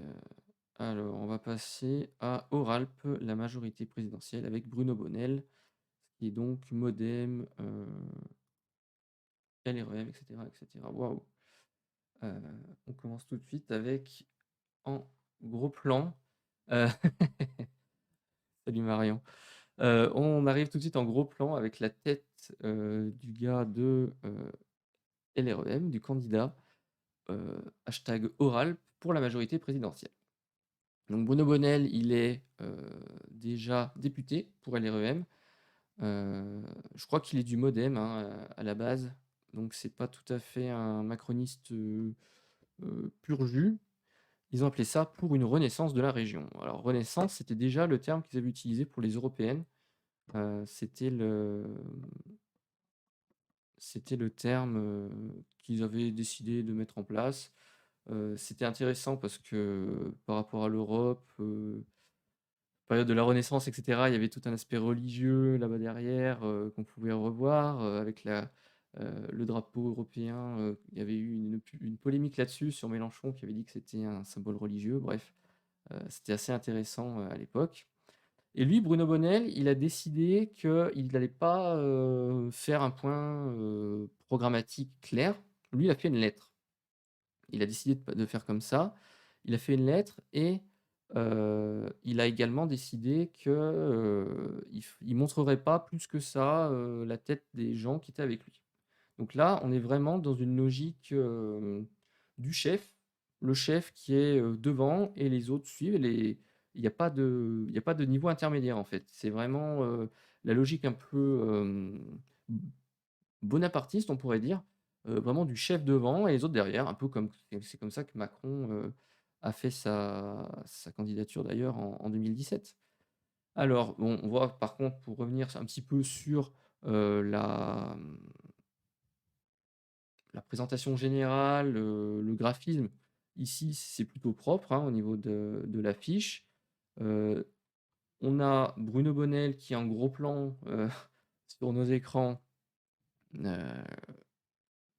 alors on va passer à Oralp, la majorité présidentielle avec Bruno Bonnell, qui est donc MODEM, LREM et cetera et cetera. Waouh! Heu, on commence tout de suite avec, en gros plan, heu salut Marion. On arrive tout de suite en gros plan avec la tête, du gars de, LREM, du candidat, hashtag Oralp pour la majorité présidentielle. Donc Bruno Bonnell, il est, déjà député pour LREM. Je crois qu'il est du MODEM, hein, à la base, donc c'est pas tout à fait un macroniste, pur jus. Ils ont appelé ça «pour une renaissance de la région». Alors renaissance, c'était déjà le terme qu'ils avaient utilisé pour les européennes. C'était le terme, qu'ils avaient décidé de mettre en place. C'était intéressant parce que, par rapport à l'Europe, période de la Renaissance et cetera, il y avait tout un aspect religieux là-bas derrière, qu'on pouvait revoir, avec le drapeau européen, il y avait eu une polémique là-dessus sur Mélenchon qui avait dit que c'était un symbole religieux. Bref, c'était assez intéressant, à l'époque et lui, Bruno Bonnell, il a décidé qu'il n'allait pas, faire un point, programmatique clair. Lui, il a fait une lettre. Il a décidé de faire comme ça. Il a fait une lettre et il a également décidé que, il montrerait pas plus que ça, la tête des gens qui étaient avec lui. Donc là, on est vraiment dans une logique, du chef. Le chef qui est, devant et les autres suivent. Il y a pas de niveau intermédiaire, en fait. C'est vraiment, la logique un peu, bonapartiste, on pourrait dire, vraiment du chef devant et les autres derrière, un peu comme c'est comme ça que Macron, a fait sa candidature d'ailleurs en 2017. Alors bon, on voit par contre pour revenir un petit peu sur, la présentation générale, le graphisme, Ici, c'est plutôt propre, hein, au niveau de l'affiche. Heu, on a Bruno Bonnel qui est en gros plan, sur nos écrans, heu,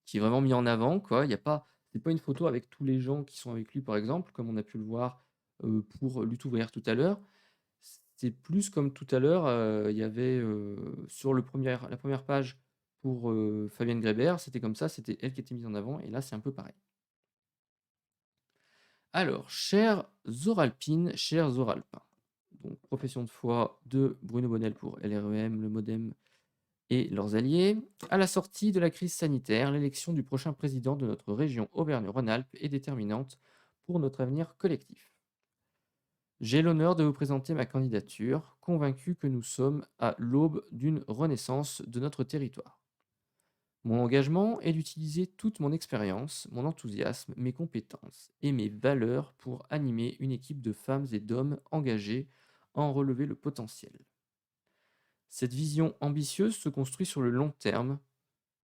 qui est vraiment mis en avant, quoi. Il y a pas C'est pas une photo avec tous les gens qui sont avec lui, par exemple, comme on a pu le voir, pour Lutte ouvrière tout à l'heure. C'est plus comme tout à l'heure, il y avait, sur la première page pour, Fabienne Grébert, c'était comme ça, c'était elle qui était mise en avant et là, c'est un peu pareil. Alors, chères Oralpines, chers Oralpins, donc profession de foi de Bruno Bonnel pour LREM, le MoDem et leurs alliés. À la sortie de la crise sanitaire, l'élection du prochain président de notre région Auvergne-Rhône-Alpes est déterminante pour notre avenir collectif. J'ai l'honneur de vous présenter ma candidature, convaincu que nous sommes à l'aube d'une renaissance de notre territoire. Mon engagement est d'utiliser toute mon expérience, mon enthousiasme, mes compétences et mes valeurs pour animer une équipe de femmes et d'hommes engagés à en relever le potentiel. Cette vision ambitieuse se construit sur le long terme,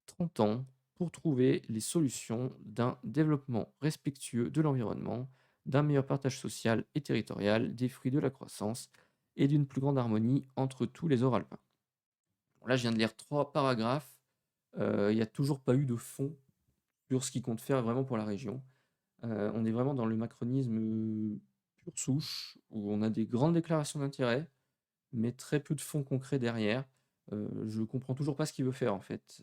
30 ans, pour trouver les solutions d'un développement respectueux de l'environnement, d'un meilleur partage social et territorial, des fruits de la croissance et d'une plus grande harmonie entre tous les Oralpins. Bon, là, je viens de lire 3 paragraphes. Il n'y a toujours pas eu de fond sur ce qu'il compte faire vraiment pour la région. On est vraiment dans le macronisme pure souche, où on a des grandes déclarations d'intérêt, mais très peu de fonds concrets derrière. Je comprends toujours pas ce qu'il veut faire en fait.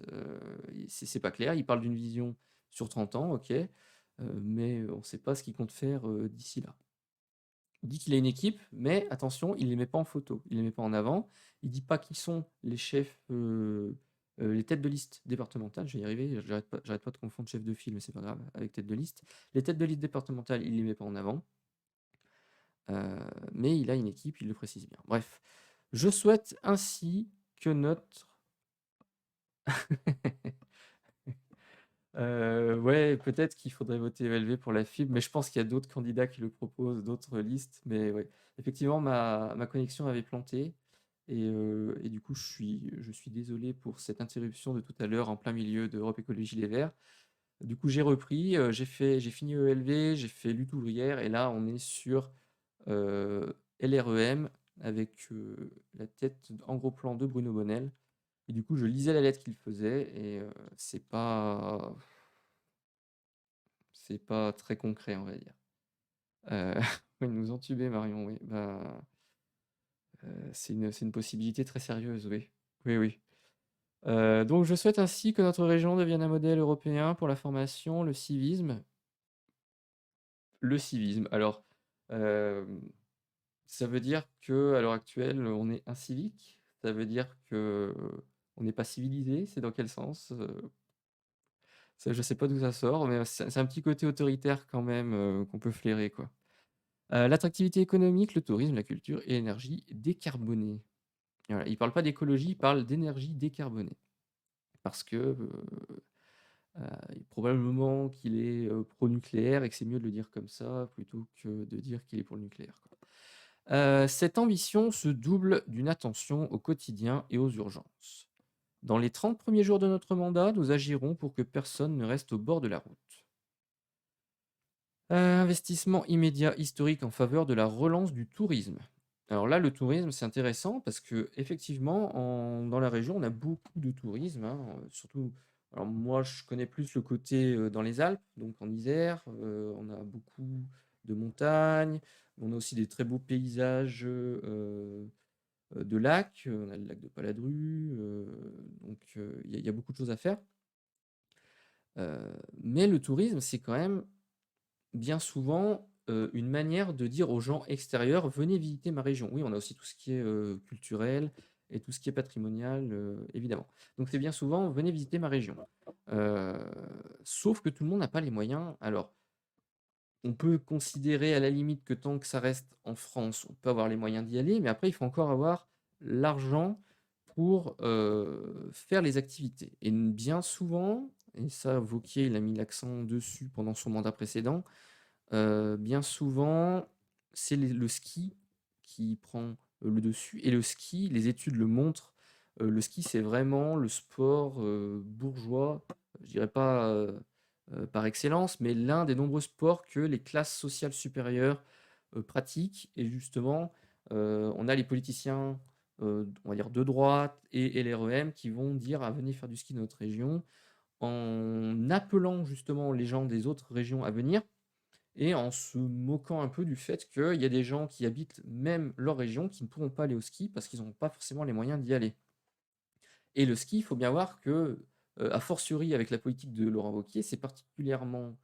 C'est pas clair. Il parle d'une vision sur 30 ans, OK, mais on ne sait pas ce qu'il compte faire, d'ici là. Il dit qu'il a une équipe, mais attention, il ne les met pas en photo, il ne les met pas en avant. Il dit pas qui sont les chefs, les têtes de liste départementales, je vais y arriver, j'arrête pas de confondre chef de file, mais c'est pas grave, avec tête de liste. Les têtes de liste départementales, il ne les met pas en avant, mais il a une équipe, il le précise bien. Bref, je souhaite ainsi que notre ouais, peut-être qu'il faudrait voter ELV pour la fibre, mais je pense qu'il y a d'autres candidats qui le proposent, d'autres listes, mais ouais. Effectivement, ma connexion avait planté et du coup, je suis désolé pour cette interruption de tout à l'heure en plein milieu d'Europe Écologie Les Verts. Du coup, j'ai repris, j'ai fini ELV, j'ai fait lutte ouvrière et là, on est sur, LREM avec, la tête en gros plan de Bruno Bonnel et du coup, je lisais la lettre qu'il faisait et c'est pas c'est pas très concret, on va dire. Heu, ils nous entuber Marion, oui, bah, c'est une possibilité très sérieuse, oui. Oui, oui. Donc je souhaite ainsi que notre région devienne un modèle européen pour la formation, le civisme. Le civisme, alors, hem, ça veut dire qu'à l'heure actuelle, on est incivique? Ça veut dire qu'on n'est pas civilisé? C'est dans quel sens? Ça je sais pas d'où ça sort, mais c'est un petit côté autoritaire quand même, qu'on peut flairer, quoi. L'attractivité économique, le tourisme, la culture et l'énergie décarbonée. Voilà, il parle pas d'écologie, il parle d'énergie décarbonée. Parce que, probablement qu'il est, pro-nucléaire et que c'est mieux de le dire comme ça, plutôt que de dire qu'il est pour le nucléaire, quoi. Cette ambition se double d'une attention au quotidien et aux urgences. Dans les 30 premiers jours de notre mandat, nous agirons pour que personne ne reste au bord de la route. Investissement immédiat historique en faveur de la relance du tourisme. Alors là, le tourisme, c'est intéressant parce qu'effectivement, dans la région, on a beaucoup de tourisme, hein, surtout alors moi, je connais plus le côté, dans les Alpes, donc en Isère, on a beaucoup de montagnes, on a aussi des très beaux paysages, de lacs, on a le lac de Paladru, donc il y a beaucoup de choses à faire. Mais le tourisme, c'est quand même bien souvent, une manière de dire aux gens extérieurs: «Venez visiter ma région». Oui, on a aussi tout ce qui est, culturel et tout ce qui est patrimonial, évidemment. Donc c'est bien souvent: «Venez visiter ma région». Heu, Sauf que tout le monde n'a pas les moyens. Alors, on peut considérer à la limite que tant que ça reste en France, on peut avoir les moyens d'y aller, mais après il faut encore avoir l'argent pour, faire les activités et bien souvent et ça Wauquiez, il a mis l'accent dessus pendant son mandat précédent. Bien souvent, c'est le ski qui prend, le dessus et le ski, les études le montrent, le ski, c'est vraiment le sport, bourgeois, je dirais pas, par excellence, mais l'un des nombreux sports que les classes sociales supérieures, pratiquent et justement, on a les politiciens, on va dire de droite et LREM qui vont dire: «Ah venez faire du ski dans notre région», en appelant justement les gens des autres régions à venir et en se moquant un peu du fait qu'il y a des gens qui habitent même leur région qui ne pourront pas aller au ski parce qu'ils n'ont pas forcément les moyens d'y aller. Et le ski, il faut bien voir que, a fortiori avec la politique de Laurent Wauquiez, c'est particulièrement,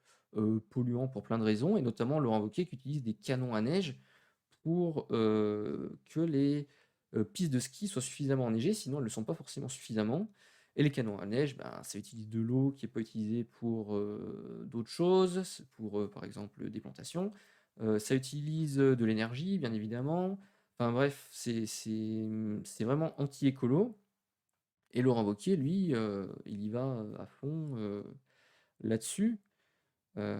polluant pour plein de raisons et notamment Laurent Wauquiez qui utilise des canons à neige pour, que les, pistes de ski soient suffisamment enneigées, sinon elles ne le sont pas forcément suffisamment et les canons à neige, ben, ça utilise de l'eau qui est pas utilisée pour, d'autres choses, c'est pour, par exemple, des plantations. Ça utilise, de l'énergie, bien évidemment. Enfin bref, c'est vraiment anti-écolo et Laurent Wauquiez, lui, il y va, à fond, là-dessus. Heu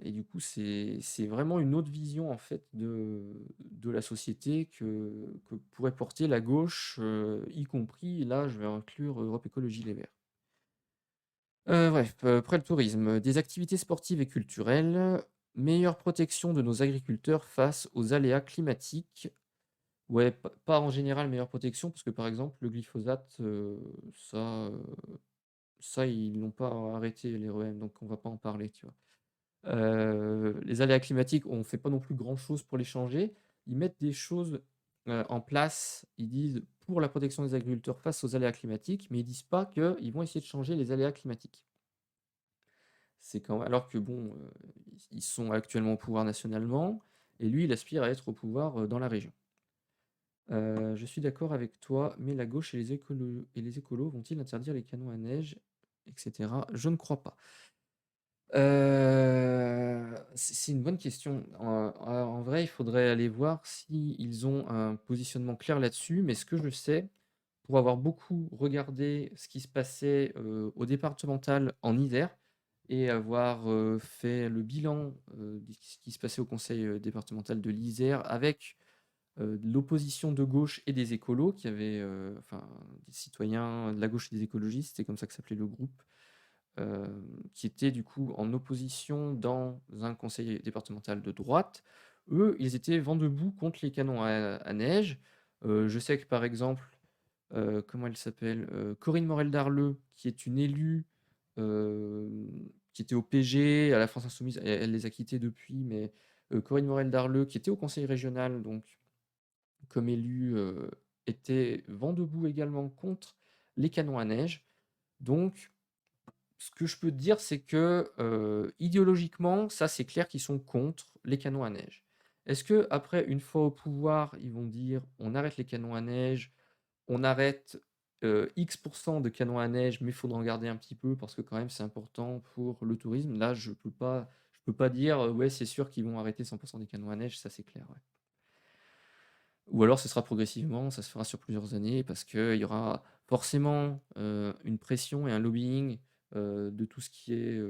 et du coup, c'est vraiment une autre vision, en fait, de la société que pourrait porter la gauche, y compris, là, je vais inclure Europe Écologie Les Verts. Bref, après le tourisme, des activités sportives et culturelles, meilleure protection de nos agriculteurs face aux aléas climatiques. Ouais, pas en général meilleure protection parce que, par exemple, le glyphosate, ça, ils l'ont pas arrêté les REM, donc on va pas en parler, tu vois? Les aléas climatiques, on fait pas non plus grand-chose pour les changer. Ils mettent des choses, en place. Ils disent: «Pour la protection des agriculteurs face aux aléas climatiques», mais ils disent pas qu'ils vont essayer de changer les aléas climatiques. C'est quand alors que bon, ils sont actuellement au pouvoir nationalement et lui, il aspire à être au pouvoir, dans la région. Je suis d'accord avec toi, mais la gauche et les écolos vont-ils interdire les canons à neige et cetera? Je ne crois pas. C'est une bonne question. En vrai, il faudrait aller voir s'ils ont un positionnement clair là-dessus, mais ce que je sais, pour avoir beaucoup regardé ce qui se passait, au départemental en hiver et avoir, fait le bilan, de ce qui se passait au conseil, départemental de l'Isère avec, de l'opposition de gauche et des écolos qui avaient, enfin des citoyens de la gauche et des écologistes, c'est comme ça que s'appelait le groupe qui étaient du coup en opposition dans un conseil départemental de droite. Eux, ils étaient vent debout contre les canons à neige. Je sais que par exemple, comment elle s'appelle? Corinne Morel-Darleux, qui est une élue, qui était au PG, à la France insoumise, elle les a quittés depuis, mais Corinne Morel-Darleux, qui était au conseil régional, donc comme élue, était vent debout également contre les canons à neige. Donc ce que je peux te dire, c'est que, idéologiquement, ça, c'est clair qu'ils sont contre les canons à neige. Est-ce que après, une fois au pouvoir, ils vont dire: «On arrête les canons à neige, on arrête, X de canons à neige, mais il faudra en garder un petit peu parce que quand même c'est important pour le tourisme». Là, je peux pas dire, «Ouais, c'est sûr qu'ils vont arrêter 100 des canons à neige», ça, c'est clair, ouais. Ou alors ce sera progressivement, ça se fera sur plusieurs années parce qu'il y aura forcément, une pression et un lobbying, de tout ce qui est,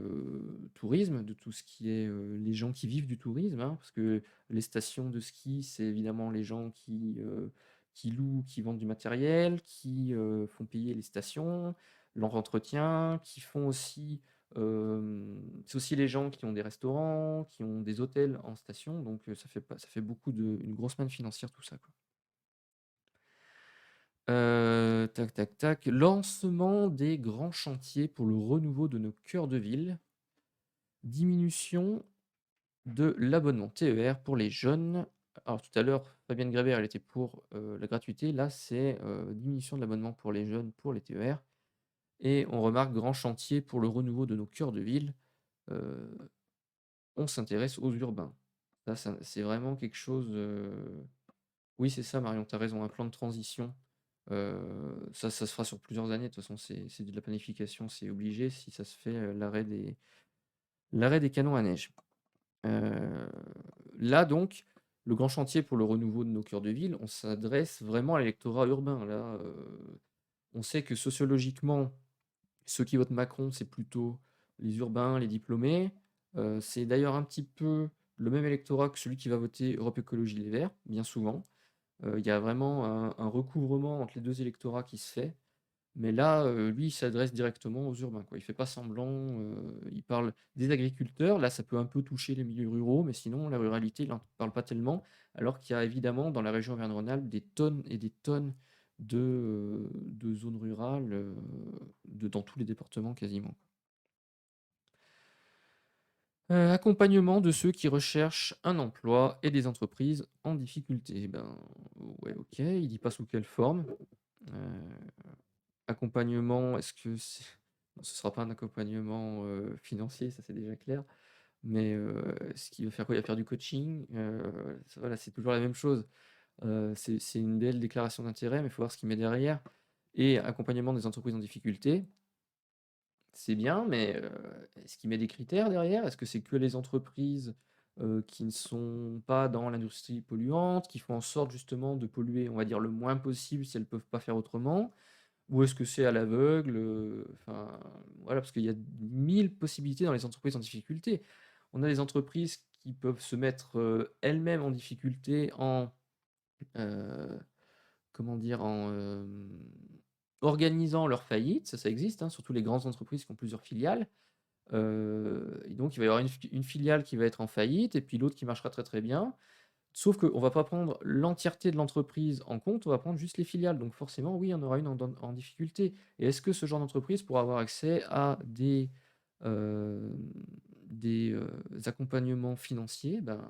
tourisme, de tout ce qui est, les gens qui vivent du tourisme, hein. Parce que les stations de ski, c'est évidemment les gens qui louent, qui vendent du matériel, qui, font payer les stations, leur entretien, qui font aussi, c'est aussi les gens qui ont des restaurants, qui ont des hôtels en station, donc ça fait beaucoup une grosse manne financière tout ça, quoi. Tac, tac, tac. Lancement des grands chantiers pour le renouveau de nos cœurs de ville. Diminution de l'abonnement TER pour les jeunes. Alors tout à l'heure, Fabienne Grébert, elle était pour, la gratuité. Là, c'est, diminution de l'abonnement pour les jeunes pour les TER et on remarque grand chantier pour le renouveau de nos cœurs de ville. Heu, on s'intéresse aux urbains. Ça c'est vraiment quelque chose, oui, c'est ça Marion, tu as raison, un plan de transition. Ça se fera sur plusieurs années, de toute façon, c'est de la planification, c'est obligé si ça se fait, l'arrêt des canons à neige. Heu, Là donc, le grand chantier pour le renouveau de nos cœurs de ville, on s'adresse vraiment à l'électorat urbain. Là, on sait que sociologiquement, ceux qui votent Macron, c'est plutôt les urbains, les diplômés. C'est d'ailleurs un petit peu le même électorat que celui qui va voter Europe Écologie Les Verts, bien souvent. Il y a vraiment un recouvrement entre les 2 électorats qui se fait. Mais là, lui, il s'adresse directement aux urbains, quoi. Il fait pas semblant, il parle des agriculteurs. Là, ça peut un peu toucher les milieux ruraux, mais sinon la ruralité, il en parle pas tellement. Alors qu'il y a évidemment dans la région Auvergne-Rhône-Alpes des tonnes et des tonnes de zones rurales, dans tous les départements quasiment. Accompagnement de ceux qui recherchent un emploi et des entreprises en difficulté. Ben, ouais, OK, il dit pas sous quelle forme. Heu, accompagnement, est-ce que c'est non, ce sera pas un accompagnement, financier, ça c'est déjà clair, mais, est-ce qu'il va faire quoi? Il va faire du coaching? Voilà, c'est toujours la même chose. C'est une belle déclaration d'intérêt, mais il faut voir ce qu'il met derrière et accompagnement des entreprises en difficulté. C'est bien, mais est-ce qu'il met des critères derrière? Est-ce que c'est que les entreprises, qui ne sont pas dans l'industrie polluante, qui font en sorte justement de polluer, on va dire, le moins possible si elles peuvent pas faire autrement? Ou est-ce que c'est à l'aveugle? Enfin, voilà, parce qu'il y a 1000 possibilités dans les entreprises en difficulté. On a des entreprises qui peuvent se mettre, elles-mêmes en difficulté en, heu, comment dire? Organisant leur faillite, ça existe, hein, surtout les grandes entreprises qui ont plusieurs filiales. Et donc il va y avoir une filiale qui va être en faillite et puis l'autre qui marchera très, très bien. Sauf qu'on va pas prendre l'entièreté de l'entreprise en compte, on va prendre juste les filiales. Donc forcément, oui, il y en aura une en difficulté. Et est-ce que ce genre d'entreprise pourra avoir accès à hem, accompagnements financiers? Ben,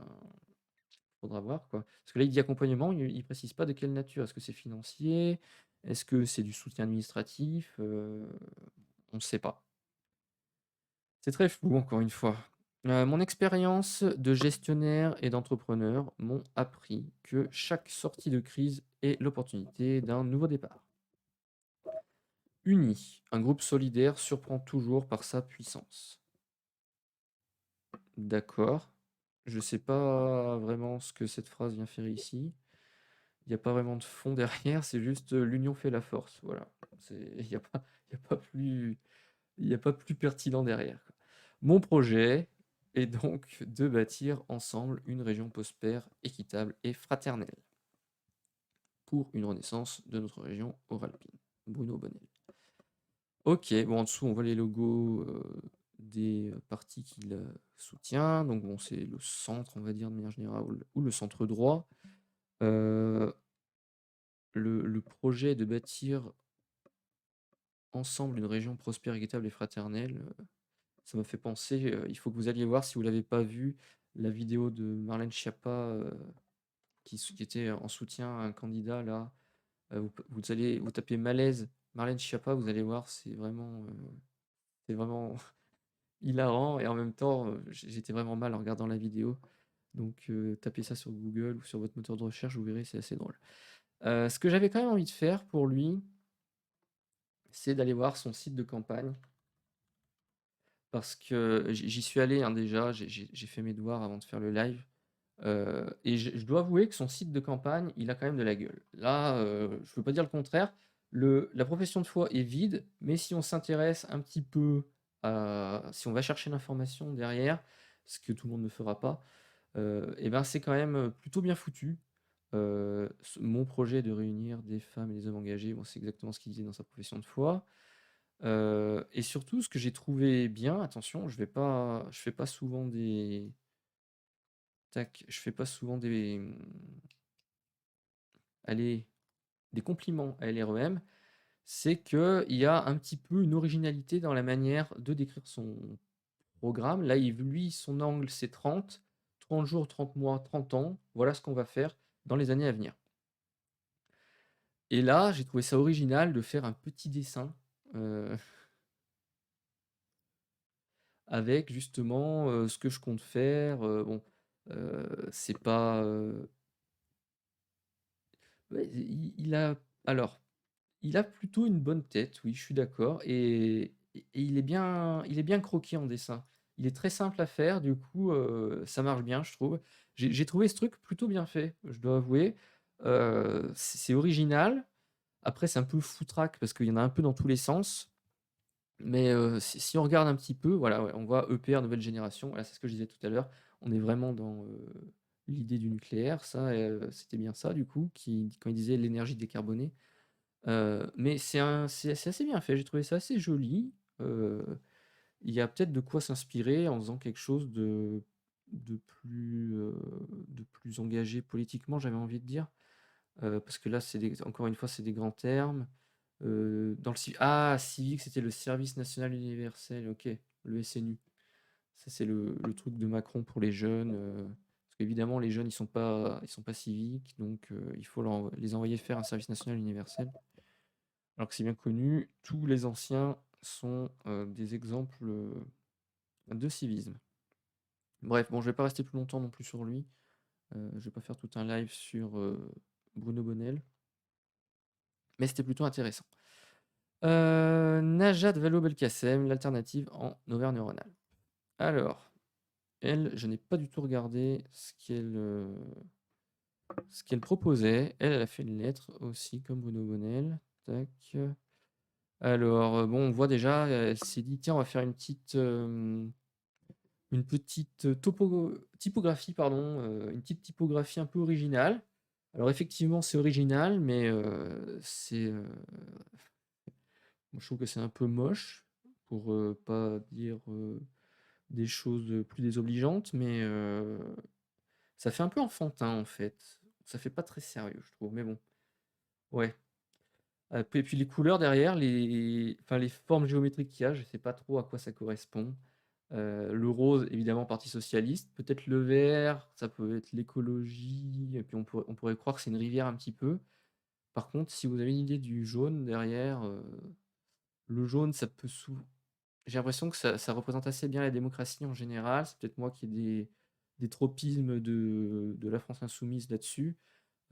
faudra voir, quoi. Parce que là, il dit accompagnement, il précise pas de quelle nature. Est-ce que c'est financier? Est-ce que c'est du soutien administratif? On ne sait pas. C'est très flou encore une fois. Mon expérience de gestionnaire et d'entrepreneur m'ont appris que chaque sortie de crise est l'opportunité d'un nouveau départ. Uni, un groupe solidaire surprend toujours par sa puissance. D'accord. Je sais pas vraiment ce que cette phrase vient faire ici. Il y a pas vraiment de fond derrière, c'est juste, l'union fait la force, voilà. Il y a pas plus Il n'y a pas plus pertinent derrière, quoi. Mon projet est donc de bâtir ensemble une région prospère, équitable et fraternelle pour une renaissance de notre région oralpine. Bruno Bonnel. Ok, bon, en dessous, on voit les logos des partis qu'il soutient. Donc, bon, c'est le centre, on va dire, de manière générale, ou le centre droit. Euh, le projet de bâtir ensemble une région prospère, équitable et fraternelle. Ça m'a fait penser, il faut que vous alliez voir si vous l'avez pas vu, la vidéo de Marlène Schiappa, qui était en soutien à un candidat là, vous tapez malaise Marlène Schiappa, vous allez voir, c'est vraiment hilarant et en même temps, j'étais vraiment mal en regardant la vidéo. Donc tapez ça sur Google ou sur votre moteur de recherche, vous verrez, c'est assez drôle. Ce que j'avais quand même envie de faire pour lui, c'est d'aller voir son site de campagne. Parce que j'y suis allé, hein, déjà, j'ai fait mes devoirs avant de faire le live, et je dois avouer que son site de campagne, il a quand même de la gueule. Là, je ne veux pas dire le contraire. La profession de foi est vide, mais si on s'intéresse un petit peu à si on va chercher l'information derrière, ce que tout le monde ne fera pas, et ben, c'est quand même, plutôt bien foutu. Mon projet de réunir des femmes et des hommes engagés, bon, c'est exactement ce qu'il disait dans sa profession de foi. Et surtout, ce que j'ai trouvé bien, attention, je fais pas souvent des je fais pas souvent allez, des compliments à LREM, c'est qu'il y a un petit peu une originalité dans la manière de décrire son programme. Là, lui, son angle, c'est 30 jours, 30 mois, 30 ans. Voilà ce qu'on va faire dans les années à venir. Et là, j'ai trouvé ça original de faire un petit dessin, heu avec justement, ce que je compte faire, bon, c'est pas, ouais, il a plutôt une bonne tête, oui, je suis d'accord et il est bien croquis en dessin. Il est très simple à faire, du coup, ça marche bien, je trouve. J'ai trouvé ce truc plutôt bien fait, je dois avouer. C'est original. Après, c'est un peu foutraque parce qu'il y en a un peu dans tous les sens. Mais si on regarde un petit peu, voilà, ouais, on voit EPR nouvelle génération, voilà, c'est ce que je disais tout à l'heure. On est vraiment dans, l'idée du nucléaire, ça, c'était bien ça du coup, quand il disait l'énergie décarbonée. Mais c'est assez bien fait, j'ai trouvé ça assez joli. Heu, il y a peut-être de quoi s'inspirer en faisant quelque chose de plus, de plus engagé politiquement, j'avais envie de dire. Parce que là, c'est des encore une fois, c'est des grands termes. Dans le civique, c'était le service national universel, OK, le SNU. Ça, c'est le truc de Macron pour les jeunes, parce qu'évidemment les jeunes, ils sont pas civiques, donc il faut les envoyer faire un service national universel. Alors que c'est bien connu, tous les anciens sont, des exemples, de civisme. Bref, bon, je vais pas rester plus longtemps non plus sur lui. Je vais pas faire tout un live sur, Bruno Bonnel, mais c'était plutôt intéressant. Najat Vallaud-Belkacem, l'alternative en Auvergne-Rhône-Alpes. Alors, elle, je n'ai pas du tout regardé ce qu'elle proposait. Elle, elle a fait une lettre aussi, comme Bruno Bonnel. Tac. Alors, bon, on voit déjà, elle s'est dit: «Tiens, on va faire une petite typographie, pardon, une petite typographie un peu originale». Alors effectivement, c'est original, mais moi, je trouve que c'est un peu moche, pour, pas dire, des choses, plus désobligeantes, mais ça fait un peu enfantin, en fait. Ça fait pas très sérieux, je trouve, mais bon, ouais. Et puis les couleurs derrière, les formes géométriques qu'il y a, je sais pas trop à quoi ça correspond. Le rose, évidemment, parti socialiste. Peut-être le vert, ça peut être l'écologie, et puis on pourrait croire que c'est une rivière un petit peu. Par contre, si vous avez une idée du jaune derrière, le jaune, ça peut j'ai l'impression que ça représente assez bien la démocratie en général. C'est peut-être moi qui ai des tropismes de la France insoumise là-dessus.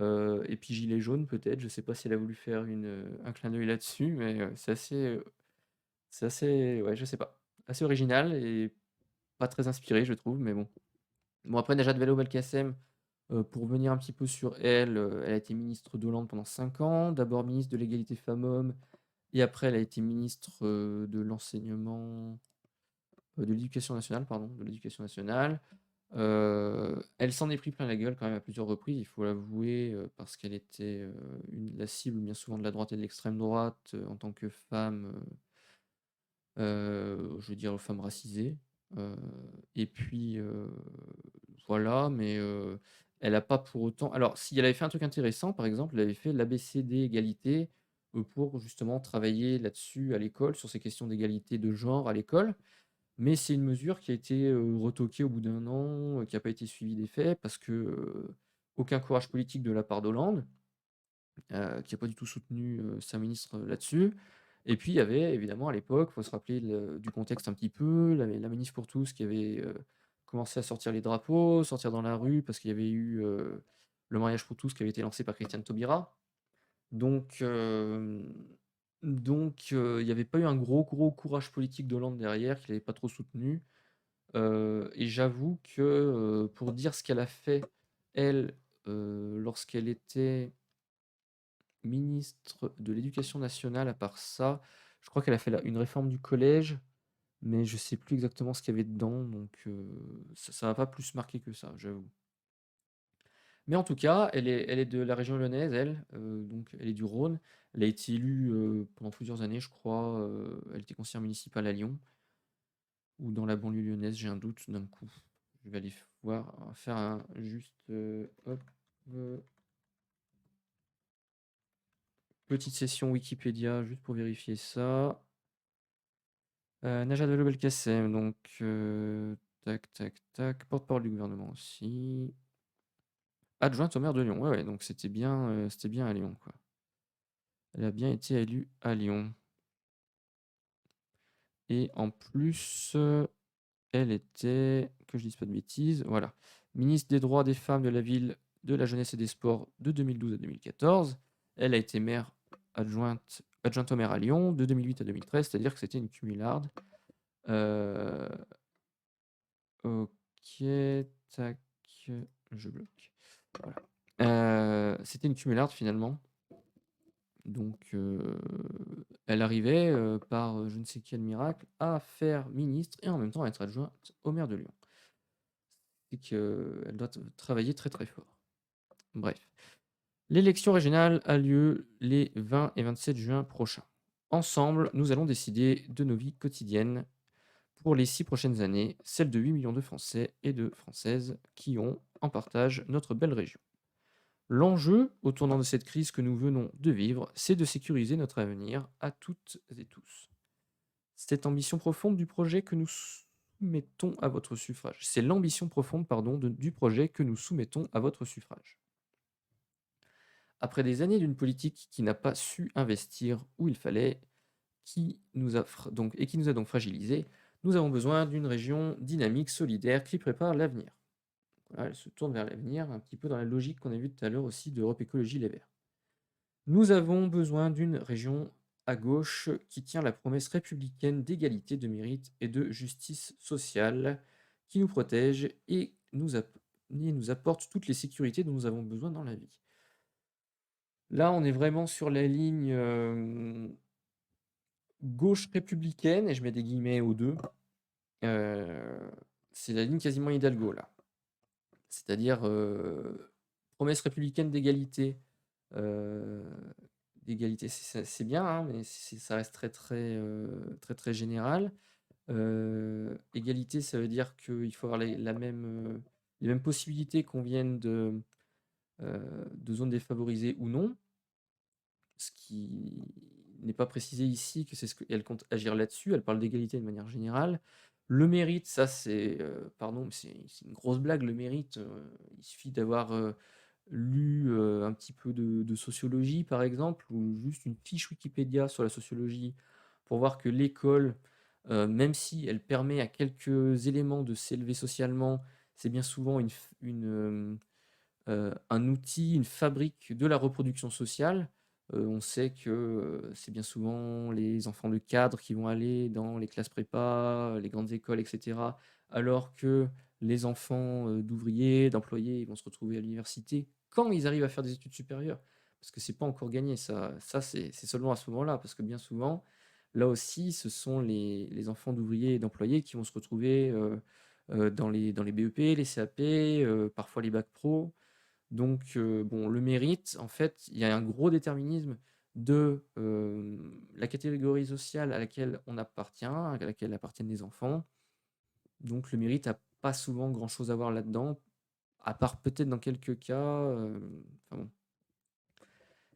Et puis gilet jaune peut-être, je sais pas si elle a voulu faire un clin d'œil là-dessus, mais c'est assez, ouais, je sais pas, assez original et pas très inspiré, je trouve, mais bon. Bon, après Najat Vallaud-Belkacem, pour revenir un petit peu sur elle, elle a été ministre d'Hollande pendant 5 ans, d'abord ministre de l'égalité femmes-hommes et après elle a été ministre, de l'enseignement, de l'éducation nationale, pardon, de l'éducation nationale. Elle s'en est pris plein la gueule quand même à plusieurs reprises, il faut l'avouer, parce qu'elle était, la cible bien souvent de la droite et de l'extrême droite, en tant que femme, je veux dire, femme racisée. Heu et puis, voilà, mais elle a pas pour autant, alors si, elle avait fait un truc intéressant, par exemple, elle avait fait l'ABCD égalité, pour justement travailler là-dessus à l'école, sur ces questions d'égalité de genre à l'école. Mais c'est une mesure qui a été, retoquée au bout d'un an, qui a pas été suivie des faits parce que, aucun courage politique de la part d'Hollande, qui a pas du tout soutenu, sa ministre, là-dessus. Et puis il y avait évidemment à l'époque, il faut se rappeler du contexte un petit peu, la Manif pour tous qui avait, commencé à sortir les drapeaux, sortir dans la rue parce qu'il y avait eu, le mariage pour tous qui avait été lancé par Christiane Taubira. Donc il y avait pas eu un gros, gros courage politique d'Hollande derrière, qu'il avait pas trop soutenu. Et j'avoue que, pour dire ce qu'elle a fait, elle, lorsqu'elle était ministre de l'Éducation nationale, à part ça, je crois qu'elle a fait une réforme du collège, mais je sais plus exactement ce qu'il y avait dedans, donc ça m'a pas plus marqué que ça, j'avoue. Mais en tout cas, elle est de la région lyonnaise, elle, donc elle est du Rhône. Elle a été élue, pendant plusieurs années, je crois, elle était conseillère municipale à Lyon ou dans la banlieue lyonnaise, j'ai un doute d'un coup. Je vais aller voir, faire un juste, hop, petite session Wikipédia juste pour vérifier ça. Najat Vallaud-Belkacem, donc tac, tac, tac, porte-parole du gouvernement aussi. Adjointe au maire de Lyon, ouais, ouais, donc c'était bien à Lyon, quoi. Elle a bien été élue à Lyon et en plus, elle était, que je dise pas de bêtises, voilà, ministre des droits des femmes, de la ville, de la jeunesse et des sports de 2012 à 2014. Elle a été adjointe au maire à Lyon de 2008 à 2013, c'est-à-dire que c'était une cumularde. Heu, OK, tac, je bloque. Voilà. C'était une cumularde finalement. Donc elle arrivait, par, je ne sais quel miracle, à faire ministre et en même temps à être adjointe au maire de Lyon. C'est qu'elle doit travailler très, très fort. Bref. L'élection régionale a lieu les 20 et 27 juin prochains. Ensemble, nous allons décider de nos vies quotidiennes pour les 6 prochaines années, celles de 8 millions de Français et de Françaises qui ont en partage notre belle région. L'enjeu, au tournant de cette crise que nous venons de vivre, c'est de sécuriser notre avenir à toutes et tous. Cette ambition profonde du projet que nous soumettons à votre suffrage. C'est l'ambition profonde, pardon, du projet que nous soumettons à votre suffrage. Après des années d'une politique qui n'a pas su investir où il fallait, qui nous a donc fragilisés, nous avons besoin d'une région dynamique, solidaire, qui prépare l'avenir. Voilà, elle se tourne vers l'avenir, un petit peu dans la logique qu'on a vue tout à l'heure aussi d'Europe Écologie Les Verts. Nous avons besoin d'une région à gauche qui tient la promesse républicaine d'égalité, de mérite et de justice sociale, qui nous protège et nous apporte toutes les sécurités dont nous avons besoin dans la vie. Là, on est vraiment sur la ligne gauche républicaine, et je mets des guillemets aux deux. C'est la ligne quasiment Hidalgo, là. C'est-à-dire promesse républicaine d'égalité. euh, D'égalité, c'est bien, hein, mais ça reste très, très, très, très général. Égalité, ça veut dire qu'il faut avoir les mêmes possibilités qu'on vienne de zones défavorisées ou non. Ce qui n'est pas précisé ici que c'est ce qu'elle compte agir là-dessus. Elle parle d'égalité de manière générale. Le mérite, ça c'est, pardon, mais c'est une grosse blague. Le mérite, il suffit d'avoir lu un petit peu de sociologie, par exemple, ou juste une fiche Wikipédia sur la sociologie pour voir que l'école, même si elle permet à quelques éléments de s'élever socialement, c'est bien souvent un outil, une fabrique de la reproduction sociale. On sait que c'est bien souvent les enfants de cadres qui vont aller dans les classes prépa, les grandes écoles, etc. Alors que les enfants d'ouvriers, d'employés, ils vont se retrouver à l'université quand ils arrivent à faire des études supérieures. Parce que c'est pas encore gagné, ça c'est seulement à ce moment-là. Parce que bien souvent, là aussi, ce sont les enfants d'ouvriers et d'employés qui vont se retrouver dans les BEP, les CAP, parfois les bacs pro. Donc, bon, le mérite, en fait, il y a un gros déterminisme de la catégorie sociale à laquelle on appartient, à laquelle appartiennent les enfants. Donc, le mérite n'a pas souvent grand-chose à voir là-dedans, à part peut-être dans quelques cas. Enfin bon,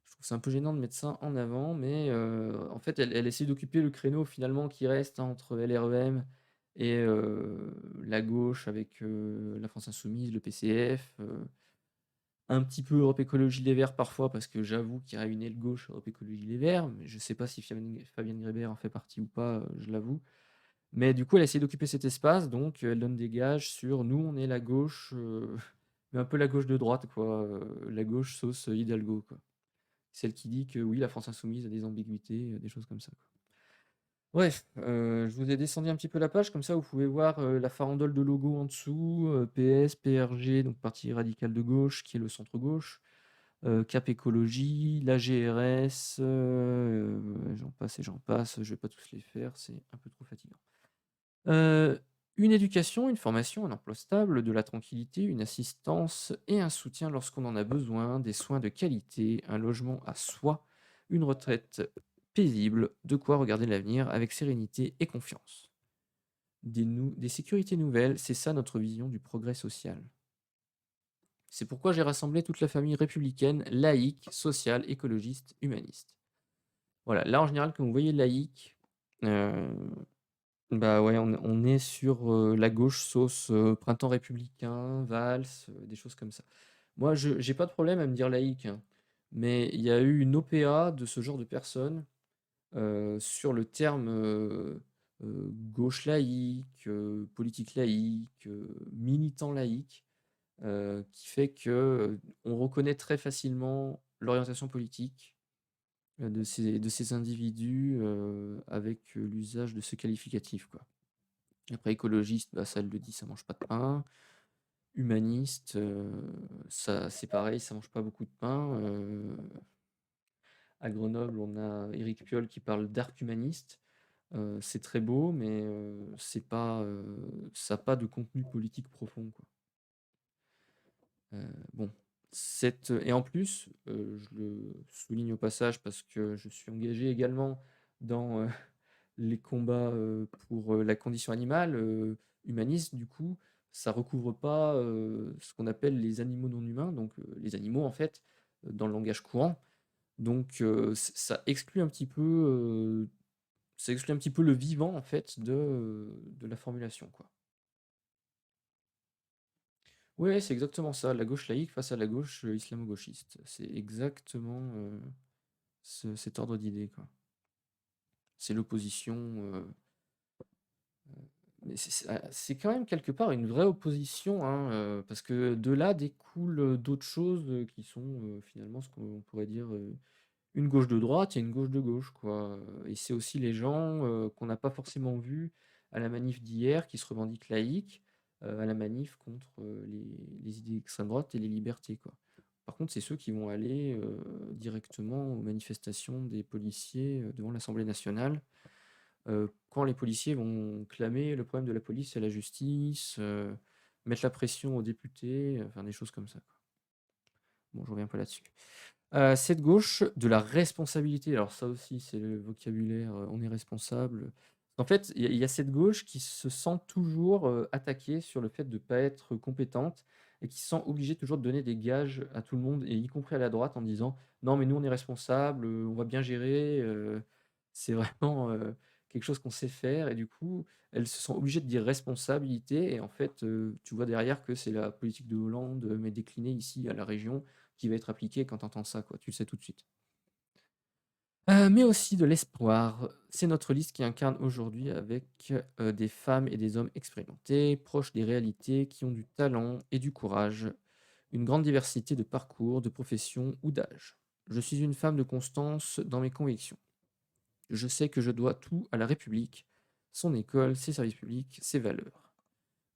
je trouve que c'est un peu gênant de mettre ça en avant, mais en fait, elle essaie d'occuper le créneau finalement qui reste entre LREM et la gauche avec la France Insoumise, le PCF. Un petit peu Europe Écologie Les Verts parfois, parce que j'avoue qu'il y a une aile gauche Europe Écologie Les Verts, mais je sais pas si Fabienne Grébert en fait partie ou pas, je l'avoue. Mais du coup, elle essaie d'occuper cet espace, donc elle donne des gages sur nous, on est la gauche, mais un peu la gauche de droite, quoi. La gauche sauce Hidalgo, quoi. Celle qui dit que oui, la France Insoumise a des ambiguïtés, des choses comme ça, quoi. Bref, je vous ai descendu un petit peu la page, comme ça vous pouvez voir la farandole de logo en dessous, PS, PRG, donc Parti radical de gauche, qui est le centre-gauche. Cap Écologie, la GRS, j'en passe et j'en passe, je vais pas tous les faire, c'est un peu trop fatigant. Une éducation, une formation, un emploi stable, de la tranquillité, une assistance et un soutien lorsqu'on en a besoin, des soins de qualité, un logement à soi, une retraite paisible, de quoi regarder l'avenir avec sérénité et confiance. Des sécurités nouvelles, c'est ça notre vision du progrès social. C'est pourquoi j'ai rassemblé toute la famille républicaine, laïque, sociale, écologiste, humaniste. Voilà, là en général, quand vous voyez laïque, euh, bah ouais, on est sur la gauche sauce printemps républicain, Valls, des choses comme ça. Moi, je j'ai pas de problème à me dire laïque, hein, mais il y a eu une OPA de ce genre de personnes sur le terme gauche laïque, politique laïque, militant laïque. Qui fait que, on reconnaît très facilement l'orientation politique, de ces individus, avec, l'usage de ce qualificatif, quoi. Après écologiste, bah, ça le dit, ça mange pas de pain. Humaniste, ça c'est pareil, ça mange pas beaucoup de pain. À Grenoble, on a Éric Piolle qui parle d'arc humaniste. C'est très beau, mais c'est pas, ça a pas de contenu politique profond, quoi. Bon, Et en plus, je le souligne au passage parce que je suis engagé également dans, les combats, pour, la condition animale, humanistes du coup, ça recouvre pas, ce qu'on appelle les animaux non humains, donc, les animaux en fait, dans le langage courant. Donc, ça exclut un petit peu, ça exclut un petit peu le vivant en fait de la formulation, quoi. Ouais, c'est exactement ça, la gauche laïque face à la gauche, islamo-gauchiste. C'est exactement, cet ordre d'idées, quoi. C'est l'opposition, mais c'est quand même quelque part une vraie opposition, hein, parce que de là découlent, d'autres choses, qui sont, finalement ce qu'on pourrait dire, une gauche de droite et une gauche de gauche, quoi, et c'est aussi les gens, qu'on n'a pas forcément vus à la manif d'hier qui se revendiquent laïques, à la manif contre, les idées d'extrême droite et les libertés, quoi. Par contre, c'est ceux qui vont aller, directement aux manifestations des policiers, devant l'Assemblée nationale, quand les policiers vont clamer le problème de la police, c'est la justice, mettre la pression aux députés, enfin des choses comme ça, quoi. Bon, je reviens pas là-dessus. Cette gauche de la responsabilité, alors ça aussi, c'est le vocabulaire, on est responsable. En fait, il y a cette gauche qui se sent toujours, attaquée sur le fait de ne pas être compétente et qui se sent obligée toujours de donner des gages à tout le monde et y compris à la droite en disant: «Non mais nous on est responsables, on va bien gérer, c'est vraiment, quelque chose qu'on sait faire» et du coup, elles se sont obligées de dire responsabilité et en fait, tu vois derrière que c'est la politique de Hollande, mais déclinée ici à la région qui va être appliqué quand tu entends ça, quoi, tu le sais tout de suite. Mais aussi de l'espoir. C'est notre liste qui incarne aujourd'hui avec, des femmes et des hommes expérimentés, proches des réalités, qui ont du talent et du courage, une grande diversité de parcours, de professions ou d'âges. Je suis une femme de constance dans mes convictions. Je sais que je dois tout à la République, son école, ses services publics, ses valeurs.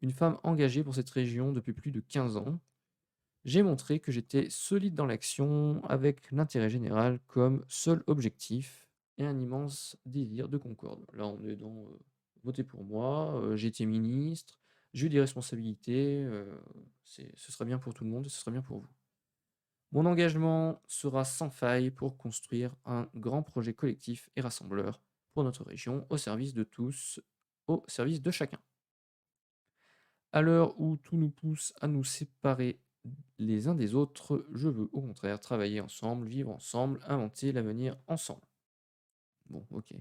Une femme engagée pour cette région depuis plus de 15 ans. J'ai montré que j'étais solide dans l'action, avec l'intérêt général comme seul objectif et un immense désir de concorde. Là, on est dans voter pour moi, j'ai été ministre, j'ai eu des responsabilités, ce sera bien pour tout le monde et ce sera bien pour vous. Mon engagement sera sans faille pour construire un grand projet collectif et rassembleur pour notre région, au service de tous, au service de chacun. À l'heure où tout nous pousse à nous séparer les uns des autres, je veux au contraire travailler ensemble, vivre ensemble, inventer l'avenir ensemble. Bon, OK,